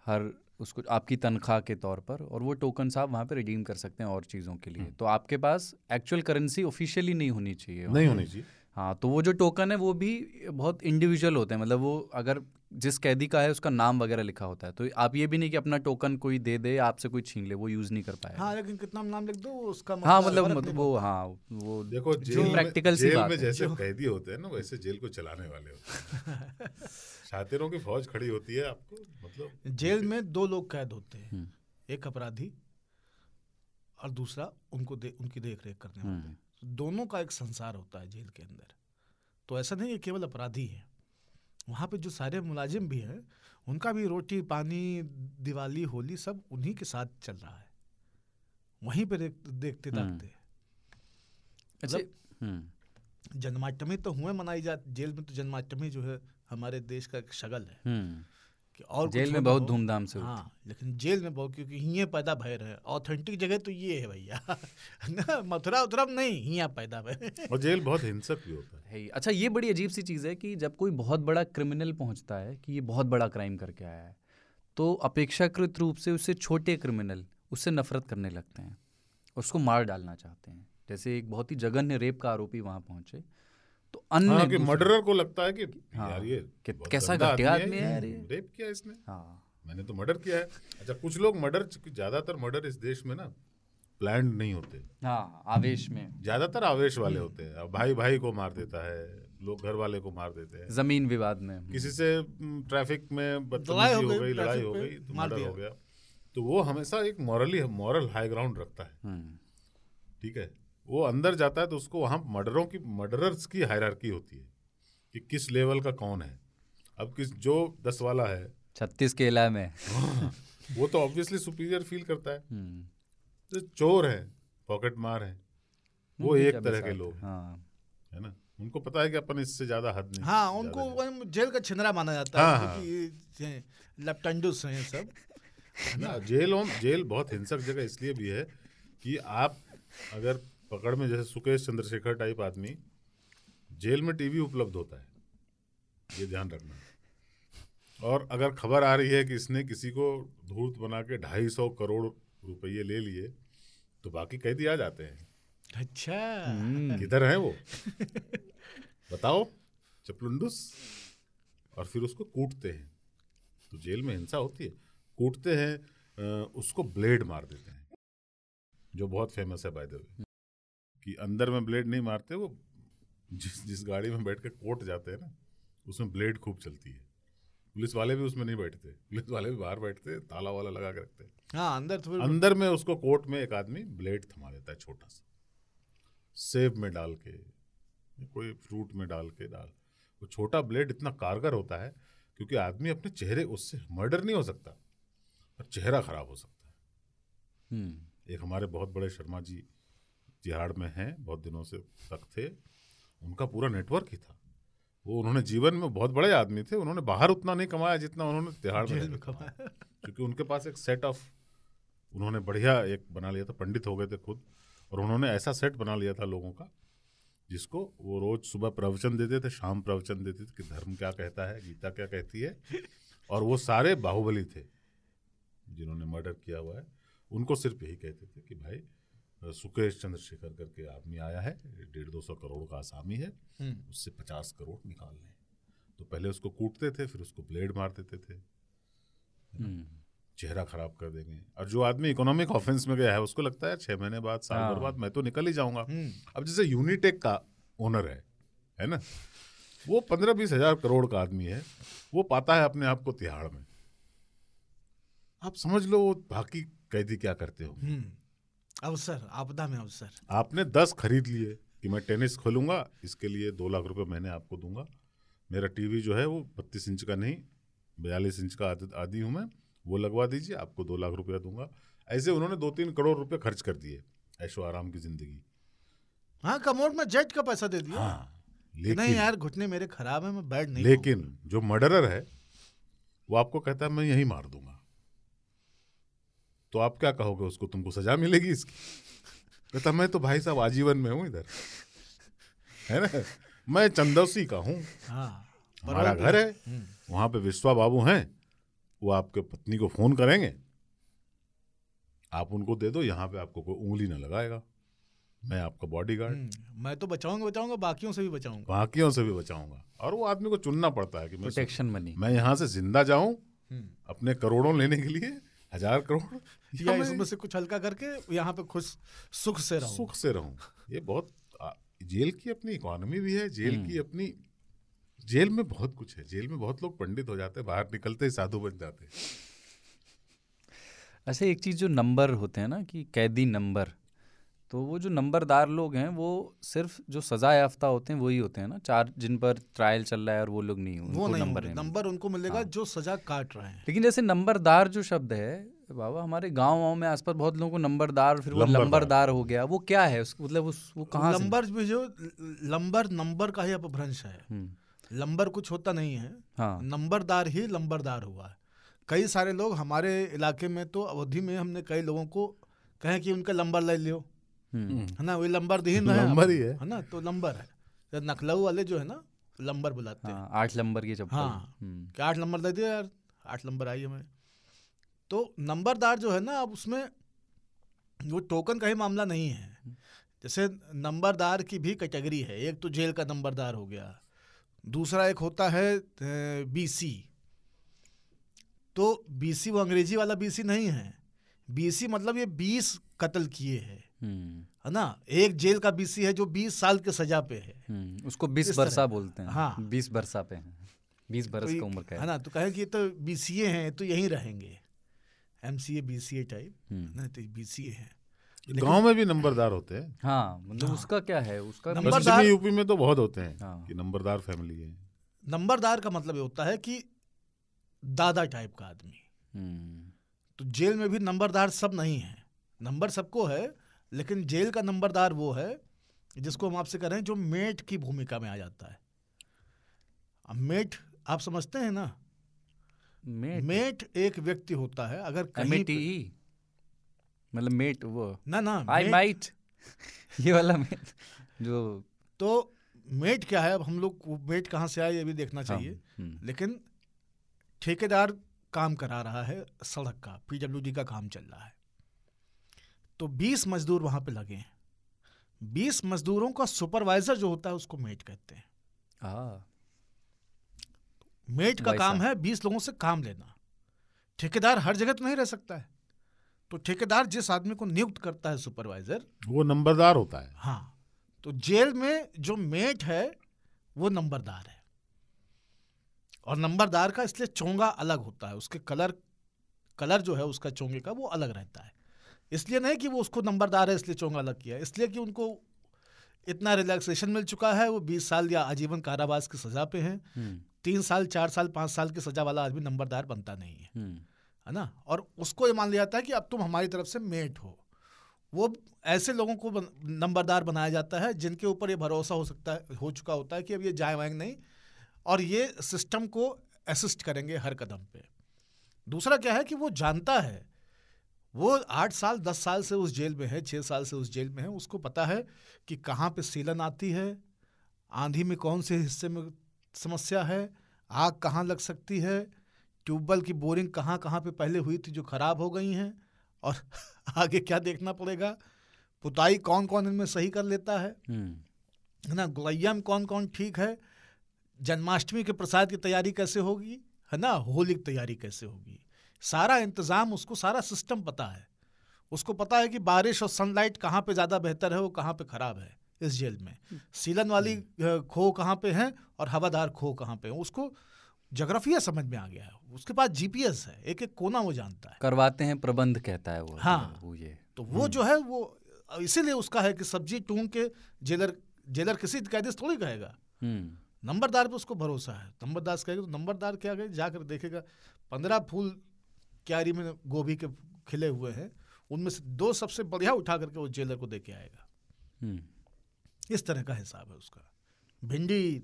हर उसको आपकी तनख्वाह के तौर पर, और वो टोकन्स आप वहाँ पे रिडीम कर सकते हैं और चीज़ों के लिए। तो आपके पास एक्चुअल करेंसी ऑफिशियली नहीं होनी चाहिए, नहीं होनी चाहिए। हाँ, तो वो जो टोकन है वो भी बहुत इंडिविजुअल होते हैं, मतलब वो अगर जिस कैदी का है उसका नाम वगैरह लिखा होता है, तो आप ये भी नहीं कि अपना टोकन कोई दे दे आपसे कोई छीन ले, वो यूज़ नहीं कर पाएगा। हाँ, लेकिन कितना नाम लिख दो उसका हाँ, मतलब वो, हाँ वो देखो जो प्रैक्टिकल सी बात है, जैसे कैदी होते हैं ना वैसे जेल को चलाने वाले होते हैं। शातिरों की फौज खड़ी होती है आपको, मतलब जेल में 2 लोग कैद होते हैं, एक अपराधी और दूसरा उनकी देख रेख करने वाले। दोनों का एक संसार होता है जेल के अंदर। तो ऐसा नहीं है केवल अपराधी है, वहाँ पे जो सारे मुलाजिम भी हैं उनका भी रोटी पानी, दिवाली होली सब उन्हीं के साथ चल रहा है, वहीं पे देखते दाखते। जन्माष्टमी तो हुए मनाई जाती जेल में, तो जन्माष्टमी जो है हमारे देश का एक शगल है कि और जेल में बहुत धूमधाम से होती। हाँ, लेकिन जेल में बहुत, क्योंकि हियाँ पैदा भय रहे। ऑथेंटिक जगह तो ये है भैया ना, मथुरा उथुरा नहीं, हियाँ पैदा भय। और जेल बहुत हिंसक भी होता है। अच्छा, ये बड़ी अजीब सी चीज़ है कि जब कोई बहुत बड़ा क्रिमिनल पहुंचता है कि ये बहुत बड़ा क्राइम करके आया है, तो अपेक्षाकृत रूप से उससे छोटे क्रिमिनल उससे नफरत करने लगते हैं, उसको मार डालना चाहते हैं। जैसे एक बहुत ही जघन्य रेप का आरोपी वहां पहुंचे तो अन्य हाँ, कि मर्डरर को लगता है कि हाँ, यार ये कैसा घटिया आदमी है यार, रेप किया इसने, हाँ, मैंने तो मर्डर किया है। अच्छा, कुछ लोग मर्डर, ज्यादातर मर्डर इस देश में ना प्लान्ड नहीं होते, हाँ, आवेश में, ज्यादातर आवेश वाले होते हैं। अब भाई भाई को मार देता है, लोग घर वाले को मार देते हैं, जमीन विवाद में, किसी से ट्रैफिक में बदतमीजी हो गई, लड़ाई हो गई तो मर्डर हो गया। तो वो हमेशा एक मॉरल हाई ग्राउंड रखता है, ठीक है। वो अंदर जाता है तो उसको वहाँ मर्डरर्स की हायरार्की होती है कि किस लेवल का कौन है। अब जो 10 वाला है 36 के इलाके में वो तो ऑब्वियसली सुपीरियर फील करता है। तो चोर है, पॉकेट मार है, वो एक तरह के लोग है ना, उनको पता है कि अपन इससे ज्यादा हद नहीं। हाँ, उनको जेल का छिंदरा माना जाता है, क्योंकि लपटंडुस हैं सब, है ना। जेल बहुत हिंसक जगह इसलिए भी है कि आप अगर पकड़ में, जैसे सुकेश चंद्रशेखर टाइप आदमी, जेल में टीवी उपलब्ध होता है, ये ध्यान रखना। और अगर खबर आ रही है कि इसने किसी को धूर्त बना के 250 करोड़ रुपये ले लिए, तो बाकी कैदी आ जाते हैं। अच्छा, किधर है वो बताओ, चपलुंडुस। और फिर उसको कूटते हैं, तो जेल में हिंसा होती है, कूटते हैं, उसको ब्लेड मार देते हैं, जो बहुत फेमस है बाय द वे, कि अंदर में ब्लेड नहीं मारते, वो जिस गाड़ी में बैठ के कोर्ट जाते हैं ना, उसमें ब्लेड खूब चलती है। पुलिस वाले भी उसमें नहीं बैठते, पुलिस वाले भी बाहर बैठते, ताला वाला लगा के रखते हैं। हाँ, अंदर में उसको कोर्ट में एक आदमी ब्लेड थमा देता है, छोटा सा, सेब में डाल के, कोई फ्रूट में डाल के वो छोटा ब्लेड इतना कारगर होता है, क्योंकि आदमी अपने चेहरे, उससे मर्डर नहीं हो सकता पर चेहरा खराब हो सकता है। एक हमारे बहुत बड़े शर्मा जी तिहाड़ में हैं, बहुत दिनों से तक थे, उनका पूरा नेटवर्क ही था वो। उन्होंने जीवन में बहुत बड़े आदमी थे, उन्होंने बाहर उतना नहीं कमाया जितना उन्होंने तिहाड़ में कमाया, क्योंकि उनके पास एक सेट ऑफ, उन्होंने बढ़िया एक बना लिया था, पंडित हो गए थे खुद, और उन्होंने ऐसा सेट बना लिया था लोगों का, जिसको वो रोज सुबह प्रवचन देते थे, शाम प्रवचन देते थे कि धर्म क्या कहता है, गीता क्या कहती है। और वो सारे बाहुबली थे जिन्होंने मर्डर किया हुआ है, उनको सिर्फ यही कहते थे कि भाई सुकेश चंद्रशेखर करके आदमी आया है, 150-200 करोड़ का आसामी है, उससे 50 करोड़ निकाल लें। तो पहले उसको कूटते थे, फिर उसको ब्लेड मार देते थे, चेहरा खराब कर देंगे। और जो आदमी इकोनॉमिक ऑफेंस में गया है, उसको लगता है 6 महीने बाद, साल भर बाद मैं तो निकल ही जाऊंगा। अब जैसे यूनिटेक का ओनर है ना, वो 15-20 हजार करोड़ का आदमी है, वो पाता है अपने आप को तिहाड़ में। आप समझ लो वो बाकी कैदी क्या करते हो। अवसर, आपदा में अवसर। आपने 10 खरीद लिए कि मैं टेनिस खोलूंगा, इसके लिए 2 लाख रुपए मैंने आपको दूंगा, मेरा टीवी जो है वो 32 इंच का नहीं 42 इंच का आदी हूं मैं, वो लगवा दीजिए, आपको 2 लाख रुपया दूंगा। ऐसे उन्होंने 2-3 करोड़ रुपए खर्च कर दिए, ऐशो आराम की जिंदगी। हाँ, कमोड में जेट का पैसा दे दिया। हाँ, लेकिन नहीं यार, घुटने मेरे खराब है, मैं बैठ नहीं। लेकिन जो मर्डरर है वो आपको कहता है मैं यही मार दूंगा, तो आप क्या कहोगे उसको, तुमको सजा मिलेगी इसकी? कहता मैं तो भाई साहब आजीवन में हूँ इधर, है ना, मैं चंदौसी का हूँ, हमारा घर है, वहां पे विश्वा बाबू हैं, वो आपके पत्नी को फोन करेंगे, आप उनको दे दो, यहाँ पे आपको कोई उंगली ना लगाएगा, मैं आपका बॉडीगार्ड, मैं तो बचाऊंगा, बाकियों से भी बचाऊंगा। और वो आदमी को चुनना पड़ता है कि प्रोटेक्शन मनी, मैं यहाँ से जिंदा जाऊं अपने करोड़ों लेने के लिए, 1000 करोड़, या इसमें से कुछ हल्का करके यहाँ पे खुश सुख से रहूं। ये बहुत, जेल की अपनी इकोनॉमी भी है, जेल में बहुत कुछ है, जेल में बहुत लोग पंडित हो जाते हैं, बाहर निकलते ही साधु बन जाते हैं। अच्छा, एक चीज़ जो नंबर होते हैं ना कि कैदी नंबर, तो वो जो नंबरदार लोग हैं वो सिर्फ जो सजा याफ्ता होते हैं वही होते हैं ना, 4 जिन पर ट्रायल चल रहा है, और वो लोग नहीं, उनको नंबर उनको मिलेगा जो सजा काट रहे हैं। लेकिन जैसे नंबरदार जो शब्द है बाबा, हमारे गाँव में आसपास बहुत लोगों को नंबरदार, फिर वो लंबरदार हो गया, वो क्या है उसको, मतलब वो कहाँ से? लंबर भी जो नंबर का ही अपभ्रंश है, लंबर कुछ होता नहीं है, नंबरदार ही लंबरदार हुआ है। कई सारे लोग हमारे इलाके में तो अवधि में हमने कई लोगों को कहें कि उनका नंबर ले लियो, है ना, वही लंबर दीन लंबर ही है ना, तो लंबर है। नकलऊ वाले जो है ना लंबर बुलाते हैं। 8 नंबर की चप्पल। हाँ, क्या 8 नंबर दे दिया यार, 8 नंबर आई हमें। तो नंबरदार जो है ना, अब उसमें वो टोकन का ही मामला नहीं है। जैसे नंबरदार की भी कैटेगरी है, एक तो जेल का नंबरदार हो गया, दूसरा एक होता है बीसी। तो बीसी वो अंग्रेजी वाला बीसी नहीं है, बीसी मतलब ये 20 कत्ल किए हैं, है ना। एक जेल का बीसी है जो 20 साल के सजा पे है, उसको 20 बरसा बोलते हैं। हाँ, 20 बरसा पे हैं, 20 बरस तो का उम्र का है ना। तो कहे कि ये तो बीसीए हैं, तो यहीं रहेंगे, एमसीए बीसीए टाइप ना, तो बीसीए हैं। गांव में भी नंबरदार होते हैं। हाँ, मतलब उसका क्या है, उसका नंबरदार यूपी में तो बहुत होते हैं हाँ। कि नंबरदार फैमिली है। नंबरदार का मतलब ये होता है कि दादा टाइप का आदमी। तो जेल में भी नंबरदार सब नहीं है, नंबर सबको है, लेकिन जेल का नंबरदार वो है जिसको हम आपसे कह रहे हैं जो मेट की भूमिका में आ जाता है। अब मेट आप समझते हैं ना, मेट एक व्यक्ति होता है, अगर कहीं मतलब मेट वो ना आई माइट ये वाला मेट जो। तो मेट क्या है, अब हम लोग मेट कहाँ से आए ये भी देखना चाहिए। लेकिन ठेकेदार काम करा रहा है सड़क का, पीडब्ल्यूडी का काम चल रहा है, तो 20 मजदूर वहां पे लगे हैं। 20 मजदूरों का सुपरवाइजर जो होता है उसको मेट कहते हैं। मेट का काम है 20 लोगों से काम लेना। ठेकेदार हर जगह तो नहीं रह सकता है, तो ठेकेदार जिस आदमी को नियुक्त करता है सुपरवाइजर, वो नंबरदार होता है। हाँ, तो जेल में जो मेट है वो नंबरदार है। और नंबरदार का इसलिए चोंगा अलग होता है, उसके कलर जो है उसका चोंगे का वो अलग रहता है। इसलिए नहीं कि वो उसको नंबरदार है इसलिए चोंगा अलग किया, इसलिए कि उनको इतना रिलैक्सेशन मिल चुका है, वो 20 साल या आजीवन कारावास की सजा पे हैं। 3 साल 4 साल 5 साल की सजा वाला आदमी नंबरदार बनता नहीं है ना। और उसको ये मान लिया जाता है कि अब तुम हमारी तरफ से मेट हो। वो ऐसे लोगों को नंबरदार बनाया जाता है जिनके ऊपर ये भरोसा हो चुका होता है कि अब ये जाए वाएंगे नहीं, और ये सिस्टम को असिस्ट करेंगे हर कदम पे। दूसरा क्या है कि वो जानता है, वो 8 साल 10 साल से उस जेल में है, 6 साल से उस जेल में है, उसको पता है कि कहाँ पे सीलन आती है, आंधी में कौन से हिस्से में समस्या है, आग कहाँ लग सकती है, ट्यूबवेल की बोरिंग कहाँ कहाँ पे पहले हुई थी जो खराब हो गई हैं, और आगे क्या देखना पड़ेगा, पुताई कौन कौन इनमें सही कर लेता है ना, गुलैया में कौन कौन ठीक है, जन्माष्टमी के प्रसाद की तैयारी कैसे होगी, है ना, होली की तैयारी कैसे होगी, सारा इंतजाम उसको, सारा सिस्टम पता है। उसको पता है कि बारिश और सनलाइट कहाँ पे ज़्यादा बेहतर है, वो कहाँ पे ख़राब है इस जेल में, सीलन वाली खो कहाँ पे है और हवादार खो कहाँ पे है, उसको जोग्राफिया समझ में आ गया है। उसके पास जीपीएस है, एक एक कोना वो जानता है। करवाते हैं प्रबंध कहता है वो। हाँ, वो ये तो वो जो है वो इसीलिए उसका है कि सब्जी टूंग के जेलर किसी कैदी से थोड़ी कहेगा, नंबरदार पे उसको भरोसा है। नंबरदार से कहेगा तो नंबरदार क्या कहे, जाकर देखेगा 15 फूल क्यारी में गोभी के खिले हुए हैं, उनमें से 2 सबसे बढ़िया उठा करके वो जेलर को दे के आएगा। इस तरह का हिसाब है उसका। भिंडी,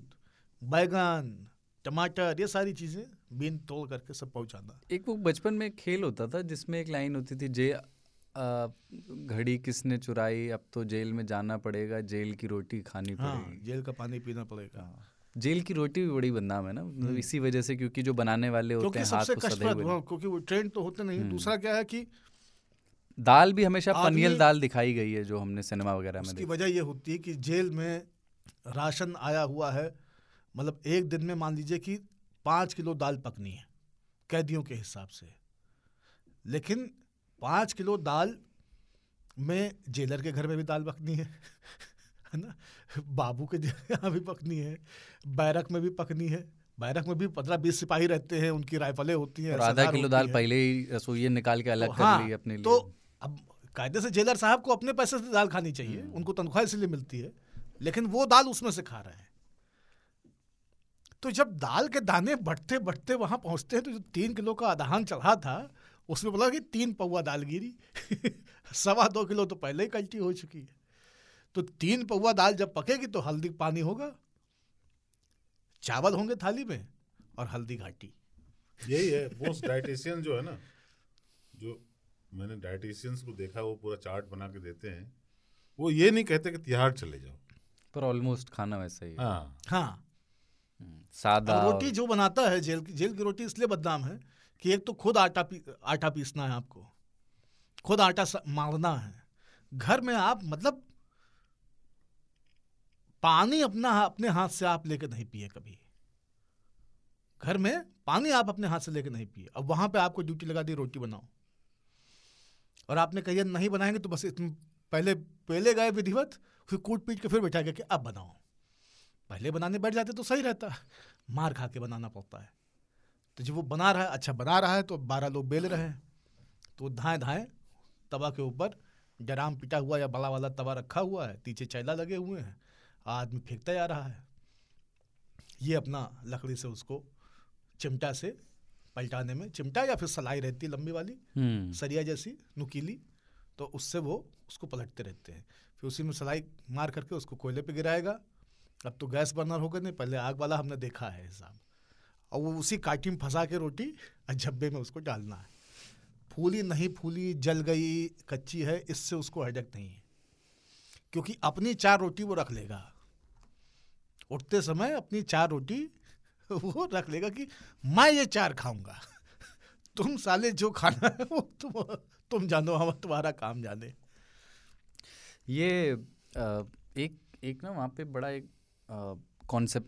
बैगन, टमाटर, ये सारी चीजें बीन तोड़ करके सब पहुंचाना। एक वो बचपन में खेल होता था जिसमें एक लाइन होती थी, घड़ी किसने चुराई, अब तो जेल में जाना पड़ेगा, जेल की रोटी खानी पड़ेगी, जेल का पानी पीना पड़ेगा। जेल की रोटी भी बड़ी बदनाम है ना, मतलब इसी वजह से, क्योंकि जो बनाने वाले होते हैं हाथ को सधे हुए, क्योंकि वो ट्रेंड तो होते नहीं। दूसरा क्या है कि दाल भी हमेशा पनियल दाल दिखाई गई है जो हमने सिनेमा वगैरह में। उसकी वजह ये होती है कि जेल में राशन आया हुआ है, मतलब एक दिन में मान लीजिए कि 5 किलो दाल पकनी है कैदियों के हिसाब से, लेकिन 5 किलो दाल में जेलर के घर में भी दाल पकनी है ना, बाबू के यहाँ भी पकनी है, बैरक में भी पकनी है। बैरक में भी 15-20 सिपाही रहते हैं, उनकी राइफलें होती हैं, और आधा किलो दाल पहले ही रसोइये निकाल के अलग कर ली अपने लिए। तो अब कायदे से जेलर साहब को अपने पैसे से दाल खानी चाहिए, उनको तनख्वाह इसलिए मिलती है, लेकिन वो दाल उसमें से खा रहे हैं। तो जब दाल के दाने बढ़ते बढ़ते वहां पहुंचते हैं, तो जो 3 किलो का आधान चढ़ा था उसमें बोला कि 3 पौवा दाल गिरी 2.25 किलो तो पहले ही कल्टी हो चुकी है। तो 3 पौवा दाल जब पकेगी तो हल्दी पानी होगा, चावल होंगे थाली में और हल्दी घाटी, यही है मोस्ट डाइटिशियन जो है ना, जो मैंने डाइटिशियंस को देखा वो पूरा चार्ट बना के देते हैं, वो ये नहीं कहते कि तिहाड़ चले जाओ, पर ऑलमोस्ट खाना वैसा ही है। हाँ हाँ, सादा अब रोटी जो बनाता है जेल की रोटी इसलिए बदनाम है कि एक तो खुद आटा पीसना है आपको, खुद आटा मारना है। घर में आप मतलब पानी अपने हाथ से आप लेके नहीं पिए कभी, घर में पानी आप अपने हाथ से लेके नहीं पिए। अब वहां पे आपको ड्यूटी लगा दी रोटी बनाओ, और आपने कही नहीं बनाएंगे तो बस पहले गए विधिवत, फिर कूट पीट के फिर बैठा गया कि अब बनाओ। पहले बनाने बैठ जाते तो सही रहता, मार खा के बनाना पड़ता है। तो जब वो बना रहा है, अच्छा बना रहा है, तो 12 लोग बेल रहे हैं, तो धाए धाए तवा के ऊपर ड्राम पिटा हुआ या बड़ा वाला तवा रखा हुआ है, पीछे चैला लगे हुए हैं, आदमी फेंकता जा रहा है। ये अपना लकड़ी से उसको चिमटा से पलटाने में, चिमटा या फिर सलाई रहती लंबी वाली सरिया जैसी नुकीली, तो उससे वो उसको पलटते रहते हैं। फिर उसी में सलाई मार करके उसको कोयले पे गिराएगा। अब तो गैस बर्नर हो गए, नहीं पहले आग वाला हमने देखा है हिसाब, और वो उसी काटी में फंसा के रोटी झब्बे में उसको डालना है। फूली नहीं फूली, जल गई, कच्ची है, इससे उसको हेडेक नहीं है, क्योंकि अपनी 4 रोटी वो रख लेगा उठते समय, अपनी 4 रोटी वो रख लेगा कि मैं ये 4 खाऊंगा। तुम साले जो खाना है वो तुम जानो, हम तुम्हारा काम जाने। ये एक ना वहाँ पे बड़ा एक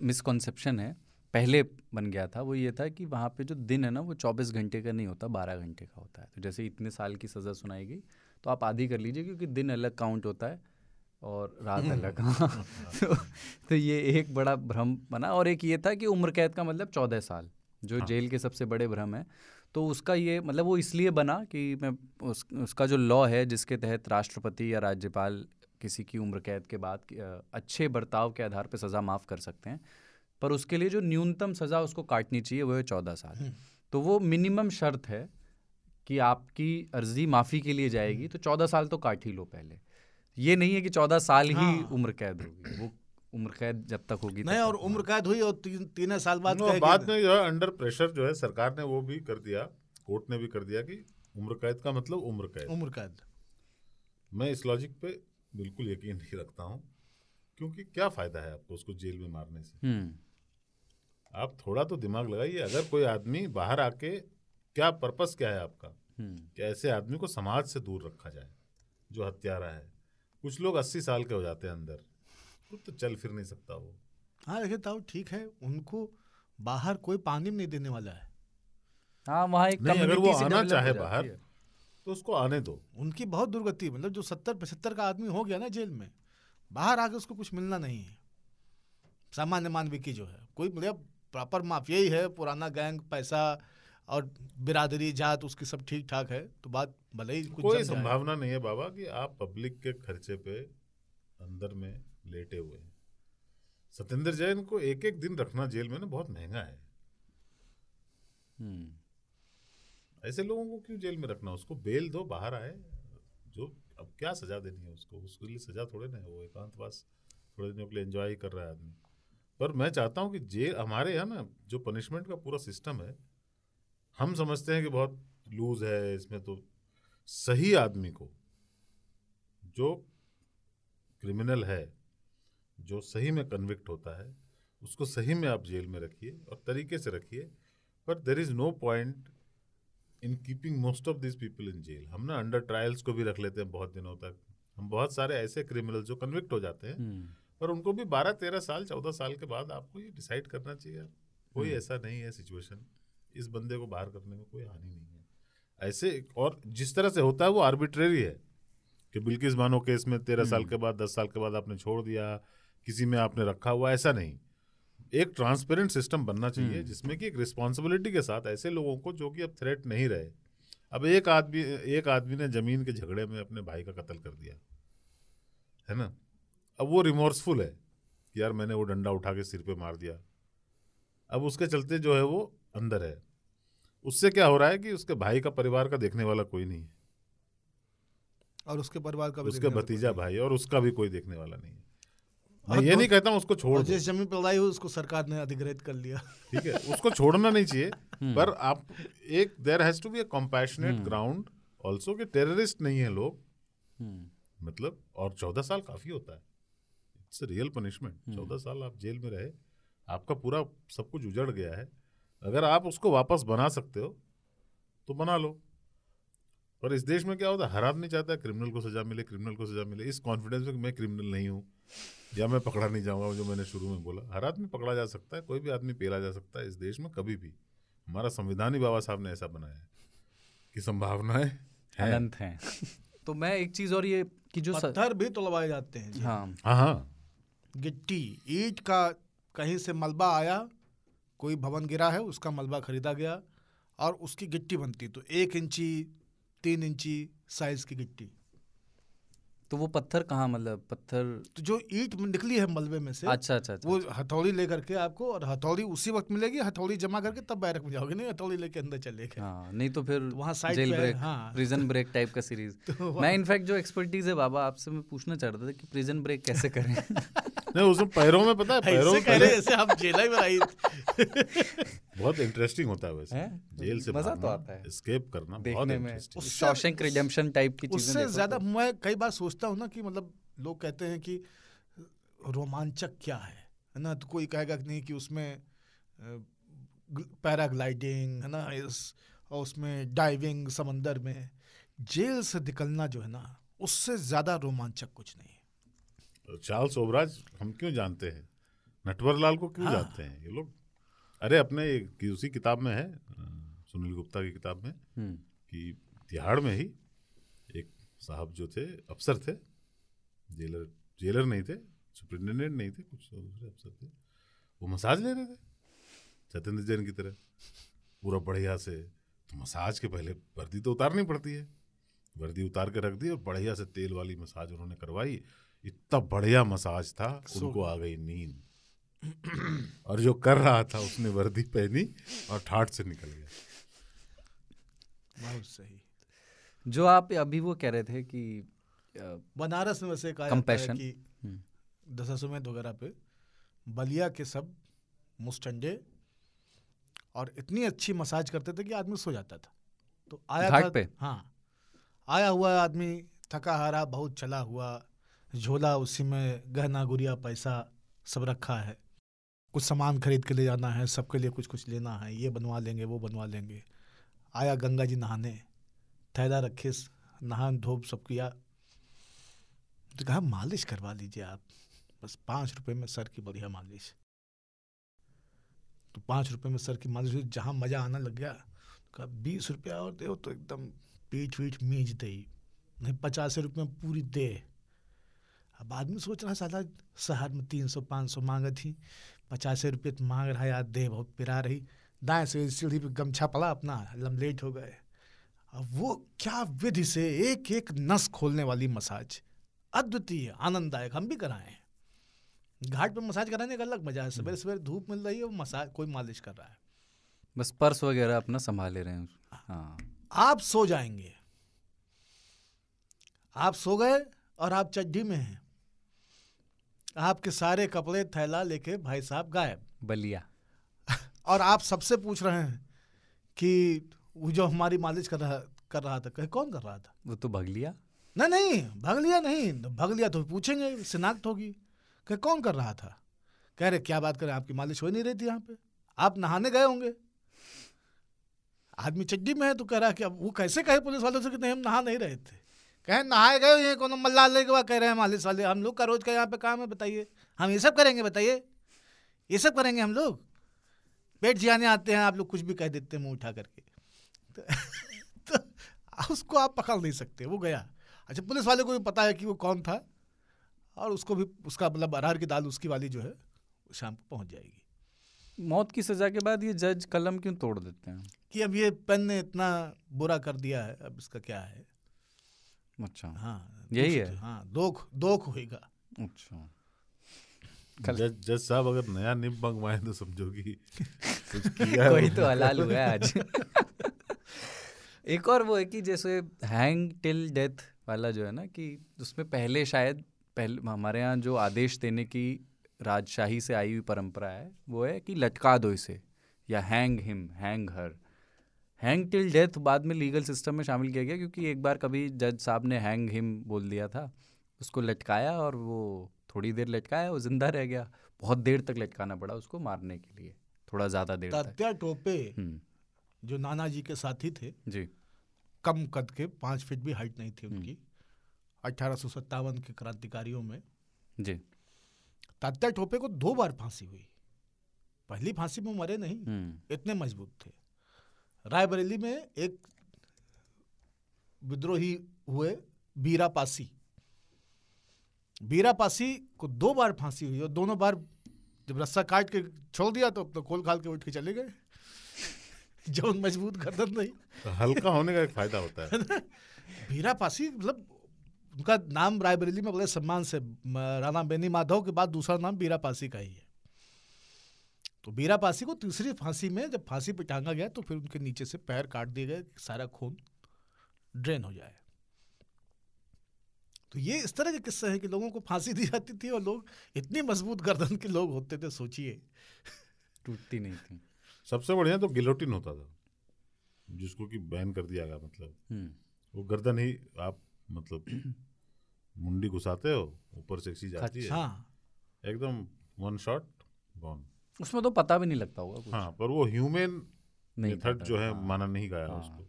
मिसकॉन्सेप्शन है, पहले बन गया था, वो ये था कि वहाँ पे जो दिन है ना वो 24 घंटे का नहीं होता, 12 घंटे का होता है। तो जैसे इतने साल की सज़ा सुनाई गई तो आप आधी कर लीजिए, क्योंकि दिन अलग काउंट होता है और रात अलग। तो ये एक बड़ा भ्रम बना। और एक ये था कि उम्र कैद का मतलब 14 साल, जो जेल के सबसे बड़े भ्रम है। तो उसका ये मतलब वो इसलिए बना कि उसका जो लॉ है जिसके तहत राष्ट्रपति या राज्यपाल किसी की उम्र कैद के बाद अच्छे बर्ताव के आधार पर सज़ा माफ़ कर सकते हैं, पर उसके लिए जो न्यूनतम सज़ा उसको काटनी चाहिए वो है 14 साल। तो वो मिनिमम शर्त है कि आपकी अर्जी माफ़ी के लिए जाएगी तो 14 साल तो काट ही लो पहले। ये नहीं है कि 14 साल ही उम्र कैद होगी, वो उम्र कैद जब तक होगी नहीं, और उम्र कैद हुई और 3 साल बाद में जो है अंडर प्रेशर जो है सरकार ने वो भी कर दिया, कोर्ट ने भी कर दिया कि उम्र कैद का मतलब उम्र कैद। मैं इस लॉजिक पे बिल्कुल यकीन नहीं रखता हूँ, क्योंकि क्या फायदा है आपको उसको जेल में मारने से। आप थोड़ा तो दिमाग लगाइए। अगर कोई आदमी बाहर आके, क्या पर्पस क्या है आपका, कि ऐसे आदमी को समाज से दूर रखा जाए जो हत्यारा है। कुछ लोग 80 साल के हो जाते हैं अंदर, तो चल फिर नहीं सकता वो। हाँ देखिए ताऊ, ठीक है, उनको बाहर कोई पानी नहीं देने वाला है। हाँ, वहाँ एक नहीं, अगर वो आना चाहे बाहर तो उसको आने दो। उनकी बहुत दुर्गति, मतलब जो 70-75 का आदमी हो गया ना जेल में, बाहर आके उसको कुछ मिलना नहीं है। सामान्य मानवी की जो है, कोई मतलब प्रॉपर माफिया ही है, पुराना गैंग, पैसा और बिरादरी जात उसकी सब ठीक ठाक है, तो बात भले ही कुछ कोई संभावना नहीं है बाबा कि आप पब्लिक के खर्चे पे अंदर में लेटे हुए हैं। सत्येंद्र जैन को एक एक दिन रखना जेल में ना बहुत महंगा है। ऐसे लोगों को क्यों जेल में रखना, उसको बेल दो, बाहर आए। जो अब क्या सजा देनी है उसको, उसके लिए सजा थोड़े ना है, वो एकांतवास थोड़े दिनों के लिए एंजॉय कर रहा है आदमी। पर मैं चाहता हूँ कि जेल हमारे यहाँ ना जो पनिशमेंट का पूरा सिस्टम है, हम समझते हैं कि बहुत लूज है इसमें, तो सही आदमी को, जो क्रिमिनल है, जो सही में कन्विक्ट होता है, उसको सही में आप जेल में रखिए और तरीके से रखिए। पर there is no point in keeping most of this people in jail. हम ना अंडर ट्रायल्स को भी रख लेते हैं बहुत दिनों तक। हम बहुत सारे ऐसे क्रिमिनल जो कन्विक्ट हो जाते हैं, पर उनको भी 12-13 साल 14 साल के बाद आपको ये डिसाइड करना चाहिए। कोई ऐसा नहीं है सिचुएशन, इस बंदे को बाहर करने में कोई हानि नहीं है ऐसे। और जिस तरह से होता है वो आर्बिट्रेरी है कि बिल्किस बानो केस में 13 साल के बाद 10 साल के बाद आपने छोड़ दिया, किसी में आपने रखा हुआ, ऐसा नहीं। एक ट्रांसपेरेंट सिस्टम बनना चाहिए जिसमें कि एक रिस्पॉन्सिबिलिटी के साथ ऐसे लोगों को जो कि अब थ्रेट नहीं रहे। अब एक आदमी ने जमीन के झगड़े में अपने भाई का कत्ल कर दिया है ना, अब वो रिमोर्सफुल है कि यार मैंने वो डंडा उठा के सिर पे मार दिया। अब उसके चलते जो है वो अंदर है। उससे क्या हो रहा है कि उसके भाई का परिवार का देखने वाला कोई नहीं है, और उसके परिवार का भी उसके भतीजा भाई और उसका भी कोई देखने वाला नहीं है। मैं ये नहीं कहता हूँ उसको छोड़ दो, जिस जमीन पर लड़ाई हुई उसको सरकार ने अधिग्रहित कर लिया। ठीक है, उसको छोड़ना नहीं चाहिए, पर आप एक there has to be a compassionate ground also कि टेररिस्ट नहीं है लोग, मतलब। और 14 साल काफी होता है, इट्स रियल पनिशमेंट। 14 साल आप जेल में रहे, आपका पूरा सब कुछ उजड़ गया है, अगर आप उसको वापस बना सकते हो तो बना लो। पर इस देश में क्या होता है, हर आदमी चाहता है क्रिमिनल को सजा मिले, क्रिमिनल को सजा मिले, इस कॉन्फिडेंस में कि मैं क्रिमिनल नहीं हूँ या मैं पकड़ा नहीं जाऊंगा। जो मैंने शुरू में बोला, हर आदमी पकड़ा जा सकता है, कोई भी आदमी पेला जा सकता है इस देश में कभी भी। हमारा संविधान ही बाबा साहब ने ऐसा बनाया है कि संभावनाएं अनंत हैं। तो मैं एक चीज और ये कि जो पत्थर भी तोड़वाए जाते हैं। हाँ हाँ, गिट्टी ईंट का कहीं से मलबा आया, कोई भवन गिरा है, उसका मलबा खरीदा गया और उसकी गिट्टी बनती, तो 1 इंची 3 इंची साइज की गिट्टी। तो वो पत्थर कहाँ, मतलब पत्थर तो जो ईंट निकली है मलबे में से, अच्छा, वो हथौड़ी लेकर के आपको, और हथौड़ी उसी वक्त मिलेगी, हथौड़ी जमा करके तब बैरक में जाओगे, नहीं हथौड़ी लेके अंदर चले गए। हाँ, नहीं तो फिर वहाँ साइड जेल पे ब्रेक, हाँ। प्रिजन ब्रेक टाइप का सीरीज। मैं इनफैक्ट जो एक्सपर्टीज है बाबा आपसे मैं पूछना चाह रहा था कि प्रिजन ब्रेक कैसे करें। नहीं उसमें पैरों में पता है, पैरों में ऐसे आप जेल ही बनाई। बहुत इंटरेस्टिंग होता है वैसे, जेल से मजा तो आता है एस्केप करना, बहुत देखने में, इंटरेस्टिंग। शॉशैंक रिडेम्पशन टाइप की चीजें। उससे ज्यादा मैं कई बार सोचता हूँ ना कि मतलब लोग कहते हैं कि रोमांचक क्या है ना, तो कोई कहेगा कि नहीं कि उसमें पैराग्लाइडिंग है ना, और उसमें डाइविंग समंदर में। जेल से निकलना जो है ना, उससे ज्यादा रोमांचक कुछ नहीं है। चार्ल्स ओबराज हम क्यों जानते हैं, नटवरलाल को क्यों जानते हैं ये लोग? अरे अपने उसी किताब में है, सुनील गुप्ता की किताब में, कि तिहाड़ में ही एक साहब जो थे, अफसर थे, जेलर नहीं थे, सुपरिटेंडेंट नहीं थे, कुछ दूसरे अफसर थे, वो मसाज ले रहे थे सत्येंद्र जैन की तरह पूरा बढ़िया से। तो मसाज के पहले वर्दी तो उतारनी पड़ती है, वर्दी उतार के रख दी और बढ़िया से तेल वाली मसाज उन्होंने करवाई। इतना बढ़िया मसाज था, उनको आ गई नींद, और जो कर रहा था उसने वर्दी पहनी और ठाठ से निकल गया। बहुत सही। जो आप अभी वो कह रहे थे कि बनारस में वैसे कहा जाता है कि दशाश्वमेध वगैरह पे बलिया के सब मुस्टंडे और इतनी अच्छी मसाज करते थे कि आदमी सो जाता था। तो आया घाट था पे? हाँ, आया हुआ आदमी थका हारा, बहुत चला हुआ, झोला उसी में गहना गुड़िया पैसा सब रखा है, कुछ सामान खरीद के ले जाना है, सबके लिए कुछ कुछ लेना है, ये बनवा लेंगे वो बनवा लेंगे। आया गंगा जी नहाने, थैला रखे, नहा धोप सब किया, तो कहा मालिश करवा लीजिए आप, बस 5 रुपए में सर की बढ़िया मालिश। तो 5 रुपए में सर की मालिश, जहाँ मजा आना लग गया, कहा 20 रुपया और दे तो एकदम पीठ वीठ मींच दे, नहीं 50 रुपये में पूरी दे। अब आदमी सोच रहा साला शहर में 300-500 मांगा थी, 50 रुपये तो मांग रहा है यार, दे बहुत पिरा रही। दाएं से सीढ़ी पे गमछा पड़ा अपना, लेट हो गए। अब वो क्या विधि से एक एक नस खोलने वाली मसाज, अद्वितीय आनंददायक। हम भी कराए, घाट पे मसाज कराने का अलग मजा है। सवेरे सवेरे धूप मिल रही है, मसाज कोई मालिश कर रहा है, बस पर्स वगैरह अपना संभाले रहे हैं। हाँ, आप सो जाएंगे, आप सो गए और आप चड्डी में हैं, आपके सारे कपड़े थैला लेके भाई साहब गायब, बलिया। और आप सबसे पूछ रहे हैं कि वो जो हमारी मालिश कर रहा था, कहे कौन कर रहा था? वो तो भगलिया। नहीं भगलिया नहीं, भगलिया तो पूछेंगे, शिनाख्त होगी। कहे कौन कर रहा था? कह रहे क्या बात करें, आपकी मालिश हो नहीं रही थी यहाँ पे, आप नहाने गए होंगे। आदमी चड्डी में है तो कह रहा कि अब वो कैसे कहे पुलिस वालों से कि नहीं हम नहा नहीं रहे थे। कहे नहाए गए, ये कौन मल्ला ले के बाद कह रहे हैं मालिश वाले, हम लोग का रोज का यहाँ पे काम है, बताइए हम ये सब करेंगे? बताइए ये सब करेंगे हम लोग? पेट जियाने आते हैं आप लोग, कुछ भी कह देते हैं मुंह उठा करके। तो उसको आप पकड़ नहीं सकते, वो गया। अच्छा, पुलिस वाले को भी पता है कि वो कौन था, और उसको भी उसका मतलब अरहर की दाल उसकी वाली जो है शाम को पहुंच जाएगी। मौत की सजा के बाद ये जज कलम क्यों तोड़ देते हैं कि अब ये पेन ने इतना बुरा कर दिया है, अब इसका क्या है? अच्छा, हाँ यही है। हाँ, दोख होएगा। अच्छा, जज साहब अगर नया निब मंगवाए तो समझो कि कुछ किया कोई तो हलाल हुआ है आज। एक और वो है कि जैसे हैंग टिल डेथ वाला जो है ना, कि उसमें पहले शायद पहले हमारे यहाँ जो आदेश देने की राजशाही से आई हुई परंपरा है वो है कि लटका दो इसे, या हैंग हिम, हैंग हर। हैंग टिल डेथ बाद में लीगल सिस्टम में शामिल किया गया, क्योंकि एक बार कभी जज साहब ने हैंग हिम बोल दिया था, उसको लटकाया और वो थोड़ी देर लटकाया, वो जिंदा रह गया। बहुत देर तक लटकाना पड़ा उसको मारने के लिए, थोड़ा ज़्यादा देर तक। तात्या टोपे जो नाना जी के साथी थे जी, कम कद के, 5 फीट भी हाइट नहीं थी उनकी, 1857 के क्रांतिकारियों में जी, तात्या टोपे को 2 बार फांसी हुई। पहली फांसी में मरे नहीं, इतने मजबूत थे। रायबरेली में एक विद्रोही हुए बीरा पासी को 2 बार फांसी हुई, और दोनों बार जब रस्सा काट के छोड़ दिया तो अपना खोल खाल के उठ के चले गए। जो मजबूत गर्दन नहीं, तो हल्का होने का एक फायदा होता है। बीरा पासी मतलब उनका नाम रायबरेली में बड़े सम्मान से, राणा बेनी माधव के बाद दूसरा नाम बीरा पासी का ही है। तो बीरा पासी को तीसरी फांसी में जब फांसी पे टांगा गया तो फिर उनके नीचे से पैर काट दिए गए, सारा खून ड्रेन हो जाए। तो ये इस तरह के किस्से हैं कि लोगों को फांसी दी जाती थी और लोग इतनी मजबूत गर्दन के लोग होते थे, सोचिए, टूटती नहीं थी। सबसे बढ़िया तो गिलोटिन होता था, जिसको कि बैन कर दिया गया। मतलब वो गर्दन ही आप मतलब मुंडी घुसाते हो, ऊपर से एक चीज आती है, एकदम 1 शॉट गॉन। उसमें तो पता भी नहीं लगता होगा कुछ। हाँ, पर वो ह्यूमन मेथड जो है माना नहीं गया उसको।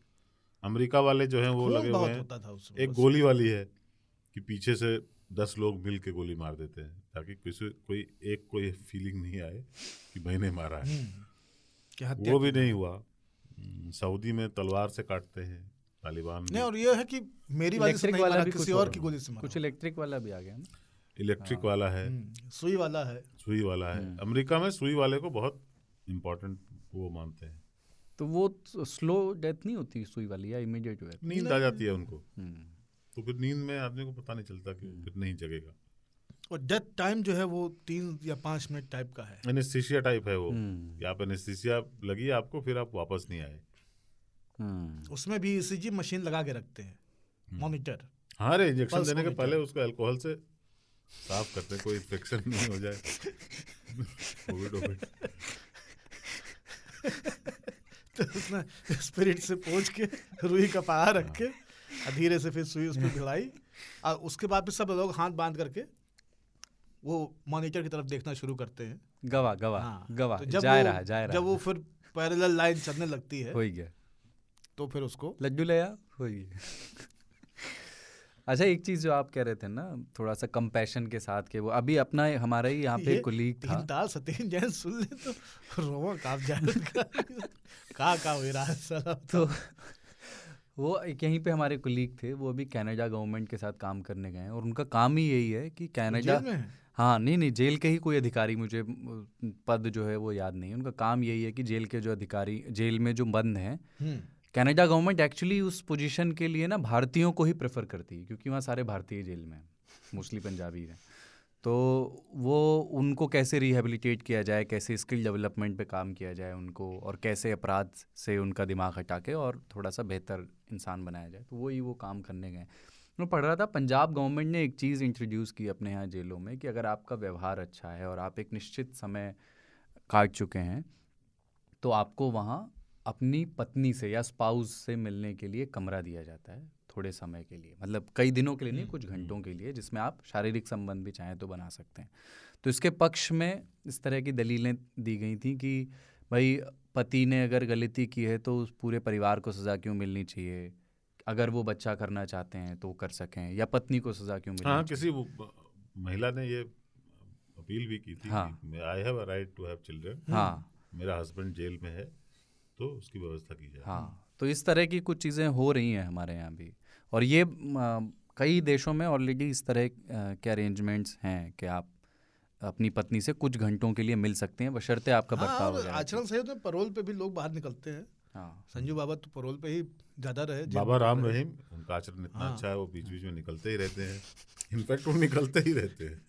अमेरिका वाले जो हैं वो लगे हुए हैं, एक गोली वाली है कि पीछे से 10 लोग मिल के गोली मार देते हैं, ताकि कोई फीलिंग नहीं आए कि मैंने मारा है। वो भी नहीं हुआ। सऊदी में तलवार से काटते हैं तालिबान नहीं, और ये है कि मेरी वाली से नहीं मारा, किसी और की गोली से मारा। कुछ इलेक्ट्रिक वाला भी आ गया ना, इलेक्ट्रिक वाला है, सुई वाला है। अमेरिका में सुई वाले को बहुत इम्पोर्टेंट वो मानते हैं। तो वो स्लो डेथ नहीं होती सुई वाली, या इमीडिएट डेथ? नींद आ जाती है उनको, तो फिर नींद में आदमी को पता नहीं चलता कि फिर नहीं जगेगा। और डेथ टाइम जो है वो 3 या 5 मिनट टाइप का है, एनेस्थीसिया टाइप है वो, कि आप एनेस्थीसिया लगी आपको, फिर आप वापस नहीं आए। उसमें भी ईसीजी मशीन लगा के रखते हैं, मॉनिटर। हाँ रे, इंजेक्शन देने के पहले उसको अल्कोहल से साफ करते हैं, कोई इन्फेक्शन नहीं हो जाए। कोविड तो उसने स्पिरिट से पोंछ के रुई का पहाड़ रख के धीरे से फिर सुई उस पर भिड़ाई, और उसके बाद फिर सब लोग हाथ बांध करके वो मॉनिटर की तरफ देखना शुरू करते हैं। गवा तो जब वो फिर पैरेलल लाइन चलने लगती है, हो गया, तो फिर उसको लड्डू ले आ, हो गया। अच्छा, एक चीज जो आप कह रहे थे ना, थोड़ा सा कंपैशन के साथ के, वो अभी अपना हमारा ही यहाँ पे कुलीग था, ताल सतीन जैन सुन ले तो रोवा कांप जाए। का हो रहा है। तो वो एक यहीं पे हमारे कुलीग थे, वो अभी कनाडा गवर्नमेंट के साथ काम करने गए हैं, और उनका काम ही यही है कि कनाडा, हाँ नहीं जेल के ही कोई अधिकारी, मुझे पद जो है वो याद नहीं, उनका काम यही है कि जेल के जो अधिकारी जेल में जो बंद हैं, कनाडा गवर्नमेंट एक्चुअली उस पोजीशन के लिए ना भारतीयों को ही प्रेफर करती है, क्योंकि वहाँ सारे भारतीय जेल में हैं, मोस्टली पंजाबी हैं। तो वो उनको कैसे रिहेबिलिटेट किया जाए, कैसे स्किल डेवलपमेंट पे काम किया जाए उनको, और कैसे अपराध से उनका दिमाग हटा के और थोड़ा सा बेहतर इंसान बनाया जाए, तो वही वो काम करने गए। मैं पढ़ रहा था, पंजाब गवर्नमेंट ने एक चीज़ इंट्रोड्यूस की अपने यहाँ जेलों में, कि अगर आपका व्यवहार अच्छा है और आप एक निश्चित समय काट चुके हैं, तो आपको वहाँ अपनी पत्नी से या स्पाउस से मिलने के लिए कमरा दिया जाता है, थोड़े समय के लिए, मतलब कई दिनों के लिए नहीं, कुछ घंटों के लिए, जिसमें आप शारीरिक संबंध भी चाहें तो बना सकते हैं। तो इसके पक्ष में इस तरह की दलीलें दी गई थी कि भाई पति ने अगर गलती की है तो उस पूरे परिवार को सज़ा क्यों मिलनी चाहिए, अगर वो बच्चा करना चाहते हैं तो कर सकें, या पत्नी को सज़ा क्यों मिलनी चाहिए। किसी महिला ने ये अपील भी की थी, I have a right to have children, मेरा हस्बैंड जेल में है तो उसकी व्यवस्था की जाए। हाँ, तो इस तरह की कुछ चीज़ें हो रही हैं हमारे यहाँ भी, और ये कई देशों में ऑलरेडी इस तरह के अरेंजमेंट्स हैं कि आप अपनी पत्नी से कुछ घंटों के लिए मिल सकते हैं, बशर्ते आपका बर्ताव हो जाए। आचरण सही होता है, परोल पे भी लोग बाहर निकलते हैं। संजू बाबा तो परोल पे ही ज़्यादा रहे। बाबा राम रहीम, उनका आचरण इतना अच्छा है, वो बीच बीच में निकलते ही रहते हैं, इनफैक्ट वो निकलते ही रहते हैं।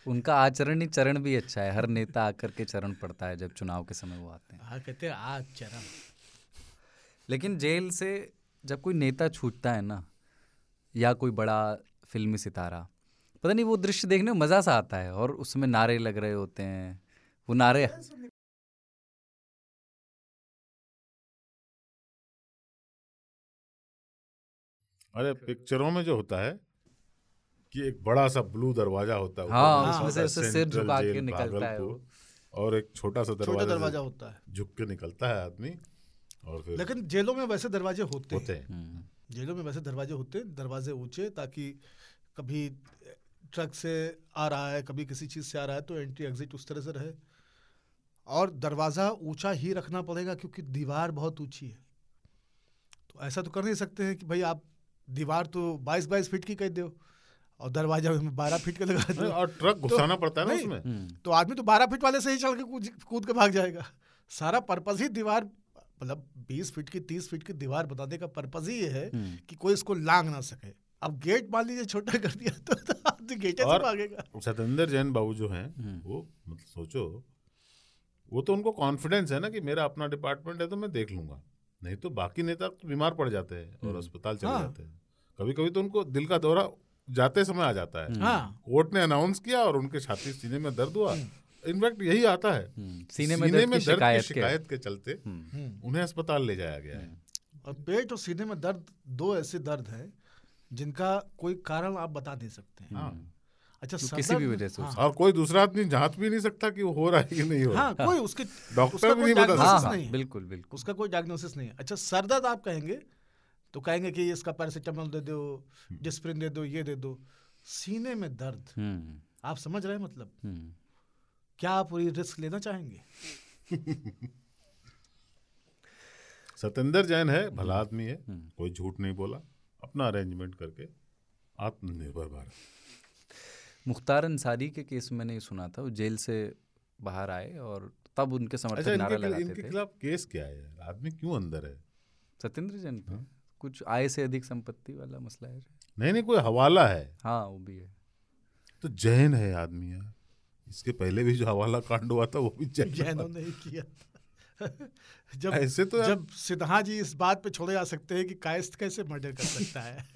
उनका आचरण ही चरण भी अच्छा है, हर नेता आकर के चरण पड़ता है जब चुनाव के समय वो आते हैं, कहते हैं आचरण। लेकिन जेल से जब कोई नेता छूटता है ना, या कोई बड़ा फिल्मी सितारा, पता नहीं वो दृश्य देखने में मजा सा आता है, और उसमें नारे लग रहे होते हैं, वो नारे। अरे पिक्चरों में जो होता है कि एक बड़ा सा ब्लू दरवाजा होता है, हाँ, उसमें से उससे सिर झुका के निकलता है वो, और एक छोटा सा छोटा दरवाजा होता है, झुक के निकलता है आदमी, और फिर लेकिन जेलों में वैसे दरवाजे होते हैं। जेलों में वैसे दरवाजे होते हैं, दरवाजे ऊंचे, ताकि कभी ट्रक से आ रहा है, कभी किसी चीज़ से आ रहा है, तो एंट्री एग्जिट उस तरह से रहे। और दरवाज़ा ऊंचा ही रखना पड़ेगा क्योंकि दीवार बहुत ऊंची है। तो ऐसा तो कर नहीं सकते हैं कि भाई आप दीवार तो 22 फीट की कह दो और दरवाजा में 12 फीट का लगा दो, और ट्रक घुसाना पड़ता है ना उसमें, तो आदमी तो 12 फीट वाले से ही चल के कूद के भाग जाएगा। सारा पर्पज ही दीवार, मतलब 20 फीट की 30 फीट की दीवार बनाने का पर्पज ही ये है कि कोई इसको लांग ना सके। अब गेट मान लीजिए छोटा कर दिया तो आदमी गेट से भागेगा। सत्येंद्र जैन बाबू जो हैं वो, मतलब सोचो, वो तो उनको कॉन्फिडेंस है ना कि मेरा अपना डिपार्टमेंट है तो मैं देख लूंगा, नहीं तो बाकी नेता तो बीमार पड़ जाते हैं और अस्पताल चले जाते हैं। कभी कभी तो उनको दिल का दौरा जाते समय आ जाता है। कोर्ट ने अनाउंस किया और उनके छाती सीने में दर्द हुआ, इनफैक्ट यही आता है सीने में दर्द की शिकायत के चलते उन्हें अस्पताल ले जाया गया है। और पेट और सीने में दर्द दो ऐसे दर्द हैं जिनका कोई कारण आप बता नहीं सकते हैं। अच्छा, किसी भी वजह से और कोई दूसरा आदमी जांच भी नहीं सकता कि वो हो रहा है कि नहीं हो रहा। कोई उसके डॉक्टर भी नहीं बता नहीं, बिल्कुल उसका कोई डायग्नोसिस नहीं है। अच्छा, सर दर्द आप कहेंगे तो कहेंगे कि इसका पैरासिटामोल दे दो, डिस्प्रिन दे दो, ये दे दो। सीने में दर्द, आप समझ रहे हैं मतलब, क्या आप पूरी रिस्क लेना चाहेंगे? सत्येंद्र जैन है, भला आदमी है, कोई झूठ नहीं बोला, अपना अरेंजमेंट करके आत्मनिर्भर भारत। मुख्तार अंसारी के केस में मैंने सुना था, वो जेल से बाहर आए और तब उनके समर्थक नारा लगाते थे। इनके खिलाफ केस क्या है यार? आदमी क्यों अंदर है? सत्येंद्र जैन पे कुछ आय से अधिक संपत्ति वाला मसला है। नहीं, कोई हवाला है। हाँ, वो भी है। तो जैन है आदमी यार, इसके पहले भी जो हवाला कांड हुआ था वो भी जैनों ने ही किया। जब ऐसे तो जब सिन्हा जी इस बात पे छोड़े जा सकते हैं कि कायस्थ कैसे मर्डर कर सकता है।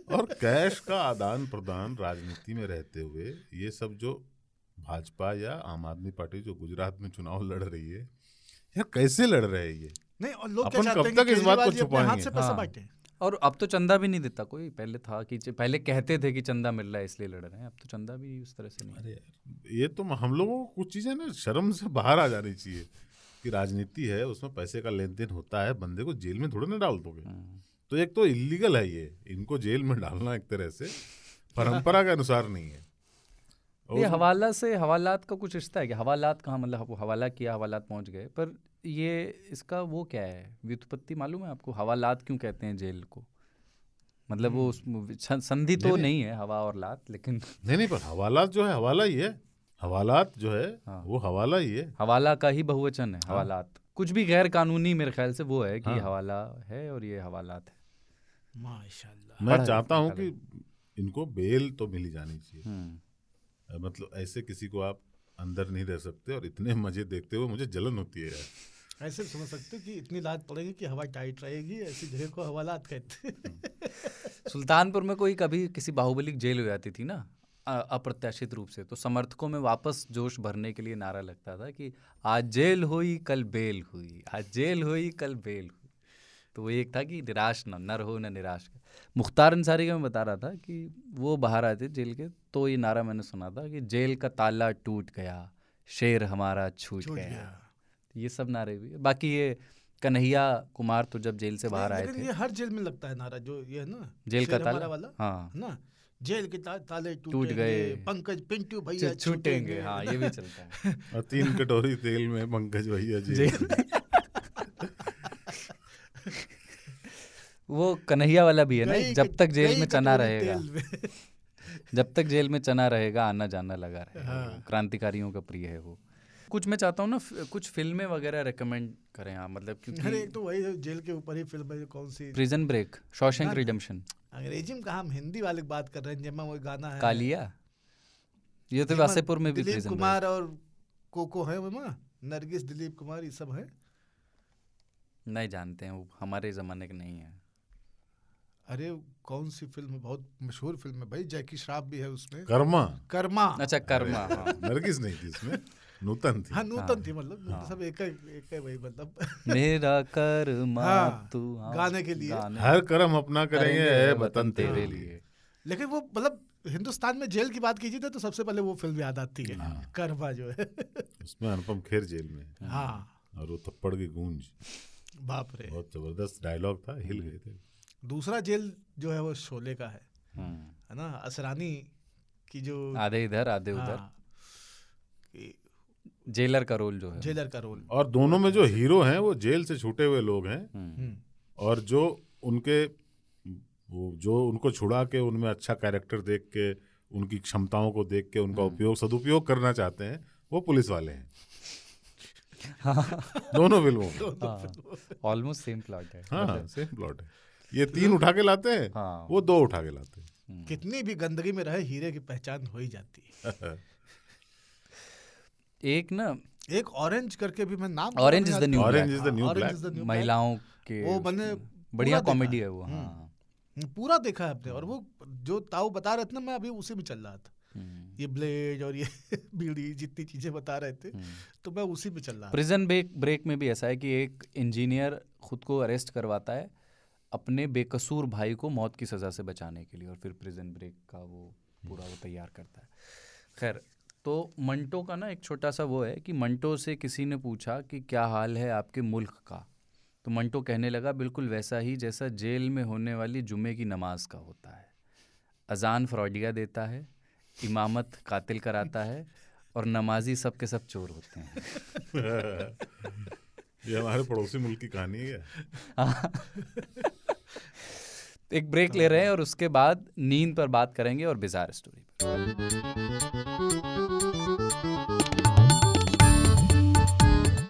और कैश का आदान प्रदान राजनीति में रहते हुए ये सब जो भाजपा या आम आदमी पार्टी जो गुजरात में चुनाव लड़ रही है, यार कैसे लड़ रहे हैं ये? नहीं, और लोग क्या चाहते हैं कि इस बात को छुपाएंगे? से पैसा बांटे। और अब तो चंदा भी नहीं देता कोई। पहले था कि पहले कहते थे कि चंदा मिल रहा है इसलिए लड़ रहे हैं, अब तो चंदा भी उस तरह से नहीं। अरे यार, ये तो हम लोगों को कुछ चीजें ना शर्म से बाहर आ जानी चाहिए कि राजनीति है, उसमें पैसे का लेन देन होता है, बंदे को जेल में थोड़े ना डाल दोगे। तो एक तो इलीगल है ये, इनको जेल में डालना एक तरह से परंपरा के अनुसार नहीं है। ये हवाला से हवालात का कुछ रिश्ता है कि हवालात कहाँ, मतलब हवाला किया, हवालात पहुंच गए, पर ये इसका वो क्या है, व्युत्पत्ति मालूम है आपको? हवालात क्यों कहते हैं जेल को? मतलब वो संधि तो नहीं है हवा और लात, लेकिन नहीं, पर हवालात जो है हवाला ही है, हवालात जो है वो हवाला ही है। हवाला का ही बहुवचन है हवालात। कुछ भी गैर कानूनी मेरे ख्याल से वो है कि हवाला है और ये हवालात है। माशाल्लाह। मैं चाहता हूँ कि इनको बेल तो मिली जानी चाहिए। मतलब ऐसे किसी को आप अंदर नहीं रह सकते, और इतने मजे देखते हुए मुझे जलन होती है यार। ऐसे समझ सकते हो कि इतनी लात पड़ेगी कि हवा टाइट रहेगी, ऐसी जगह को हवालात कहते। सुल्तानपुर में कोई कभी किसी बाहुबली जेल हो जाती थी ना अप्रत्याशित रूप से, तो समर्थकों में वापस जोश भरने के लिए नारा लगता था कि आज जेल हुई कल बेल हुई, आज जेल हुई कल बेल हुई। तो वो एक था कि निराश न रहो न निराश। मुख्तार अंसारी का मैं बता रहा था कि वो बाहर आए थे जेल के, तो ये नारा मैंने सुना था कि जेल का ताला टूट गया, शेर हमारा छूट गया। ये सब नारे भी। बाकी ये कन्हैया कुमार तो जब जेल से बाहर आए थे, ये हर जेल में लगता है नारा, जो ये है ना जेल का ताला वाला, हाँ ना, जेल के ताले टूट गए, पंकज पिंटू भैया छूटेंगे। हाँ, ये भी चलता है। और 3 कटोरी तेल में पंकज भैया जेल। वो कन्हैया वाला भी है ना, जब तक जेल में चना रहेगा, जब तक जेल में चना रहेगा आना जाना लगा रहेगा। क्रांतिकारियों का प्रिय है वो। कुछ मैं चाहता हूँ ना कुछ फिल्में वगैरह रेकमेंड करें आप, मतलब क्योंकि अरे एक तो वही जेल के ऊपर ही फिल्म है, कौन सी, प्रिजन ब्रेक, शॉशैंक रिडेम्पशन। अंग्रेजी में कहा, हम हिंदी वाले बात कर रहे हैं, जिसमें वो गाना है कालिया। ये तो वासेपुर में भी दिलीप कुमार और कोको है, वो नरगिस, दिलीप कुमार, ये सब है। नहीं जानते हैं, वो हमारे जमाने के नहीं है। अरे कौन सी फिल्म है, बहुत मशहूर फिल्म है भाई, जैकी श्रॉफ भी है उसमें, कर्मा। कर्मा। अच्छा कर्मा, हाँ। नरगिस नहीं थी इसमें, नूतन थी। हाँ नूतन थी, मतलब सब एक है भाई, मतलब मेरा कर्मा हाँ, तू, हाँ, गाने के लिए हर कर्म अपना करेंगे है वतन तेरे लिए। लेकिन वो मतलब हिंदुस्तान में जेल की बात कीजिए तो सबसे पहले वो फिल्म याद आती है, कर्मा जो है। उसमें अनुपम खेर जेल में है। हाँ, और वो थप्पड़ की गूंज, बाप रे, बहुत जबरदस्त डायलॉग था, हिल गए थे। दूसरा जेल जो है वो शोले का है ना, असरानी की जो आधे इधर आधे उधर, हाँ, जेलर का रोल जो है, जेलर का रोल। और दोनों में जो हीरो हैं वो जेल से छूटे हुए लोग हैं, और जो उनके वो जो उनको छुड़ा के उनमें अच्छा कैरेक्टर देख के, उनकी क्षमताओं को देख के उनका उपयोग सदुपयोग करना चाहते हैं, वो पुलिस वाले हैं। दोनों फिल्मों ऑलमोस्ट सेम प्लॉट है। हाँ सेम प्लॉट है। ये 3 उठा के लाते हैं, हाँ। वो 2 उठा के लाते हैं। कितनी भी गंदगी में रहे हीरे की पहचान हो ही जाती है। एक ना, एक ऑरेंज करके भी, मैं नाम, orange is the new orange is the new black, महिलाओं के, वो मैंने बढ़िया कॉमेडी है वो। हाँ पूरा देखा है आपने। और वो जो ताऊ बता रहे थे ना, मैं अभी उसी में चल रहा था, ये ब्लेड और ये बीड़ी जितनी चीजें बता रहे थे, तो मैं उसी पे चल रहा था। प्रिजन ब्रेक में भी ऐसा है कि एक इंजीनियर खुद को अरेस्ट करवाता है अपने बेकसूर भाई को मौत की सज़ा से बचाने के लिए, और फिर प्रिजन ब्रेक का वो पूरा वो तैयार करता है। खैर, तो मंटो का ना एक छोटा सा वो है कि मंटो से किसी ने पूछा कि क्या हाल है आपके मुल्क का, तो मंटो कहने लगा बिल्कुल वैसा ही जैसा जेल में होने वाली जुमे की नमाज का होता है। अजान फ्रॉडिया देता है, इमामत कातिल कराता है, और नमाजी सब के सब चोर होते हैं। ये हमारे पड़ोसी मुल्क की कहानी है। एक ब्रेक ले रहे हैं और उसके बाद नींद पर बात करेंगे और बिजार स्टोरी पर।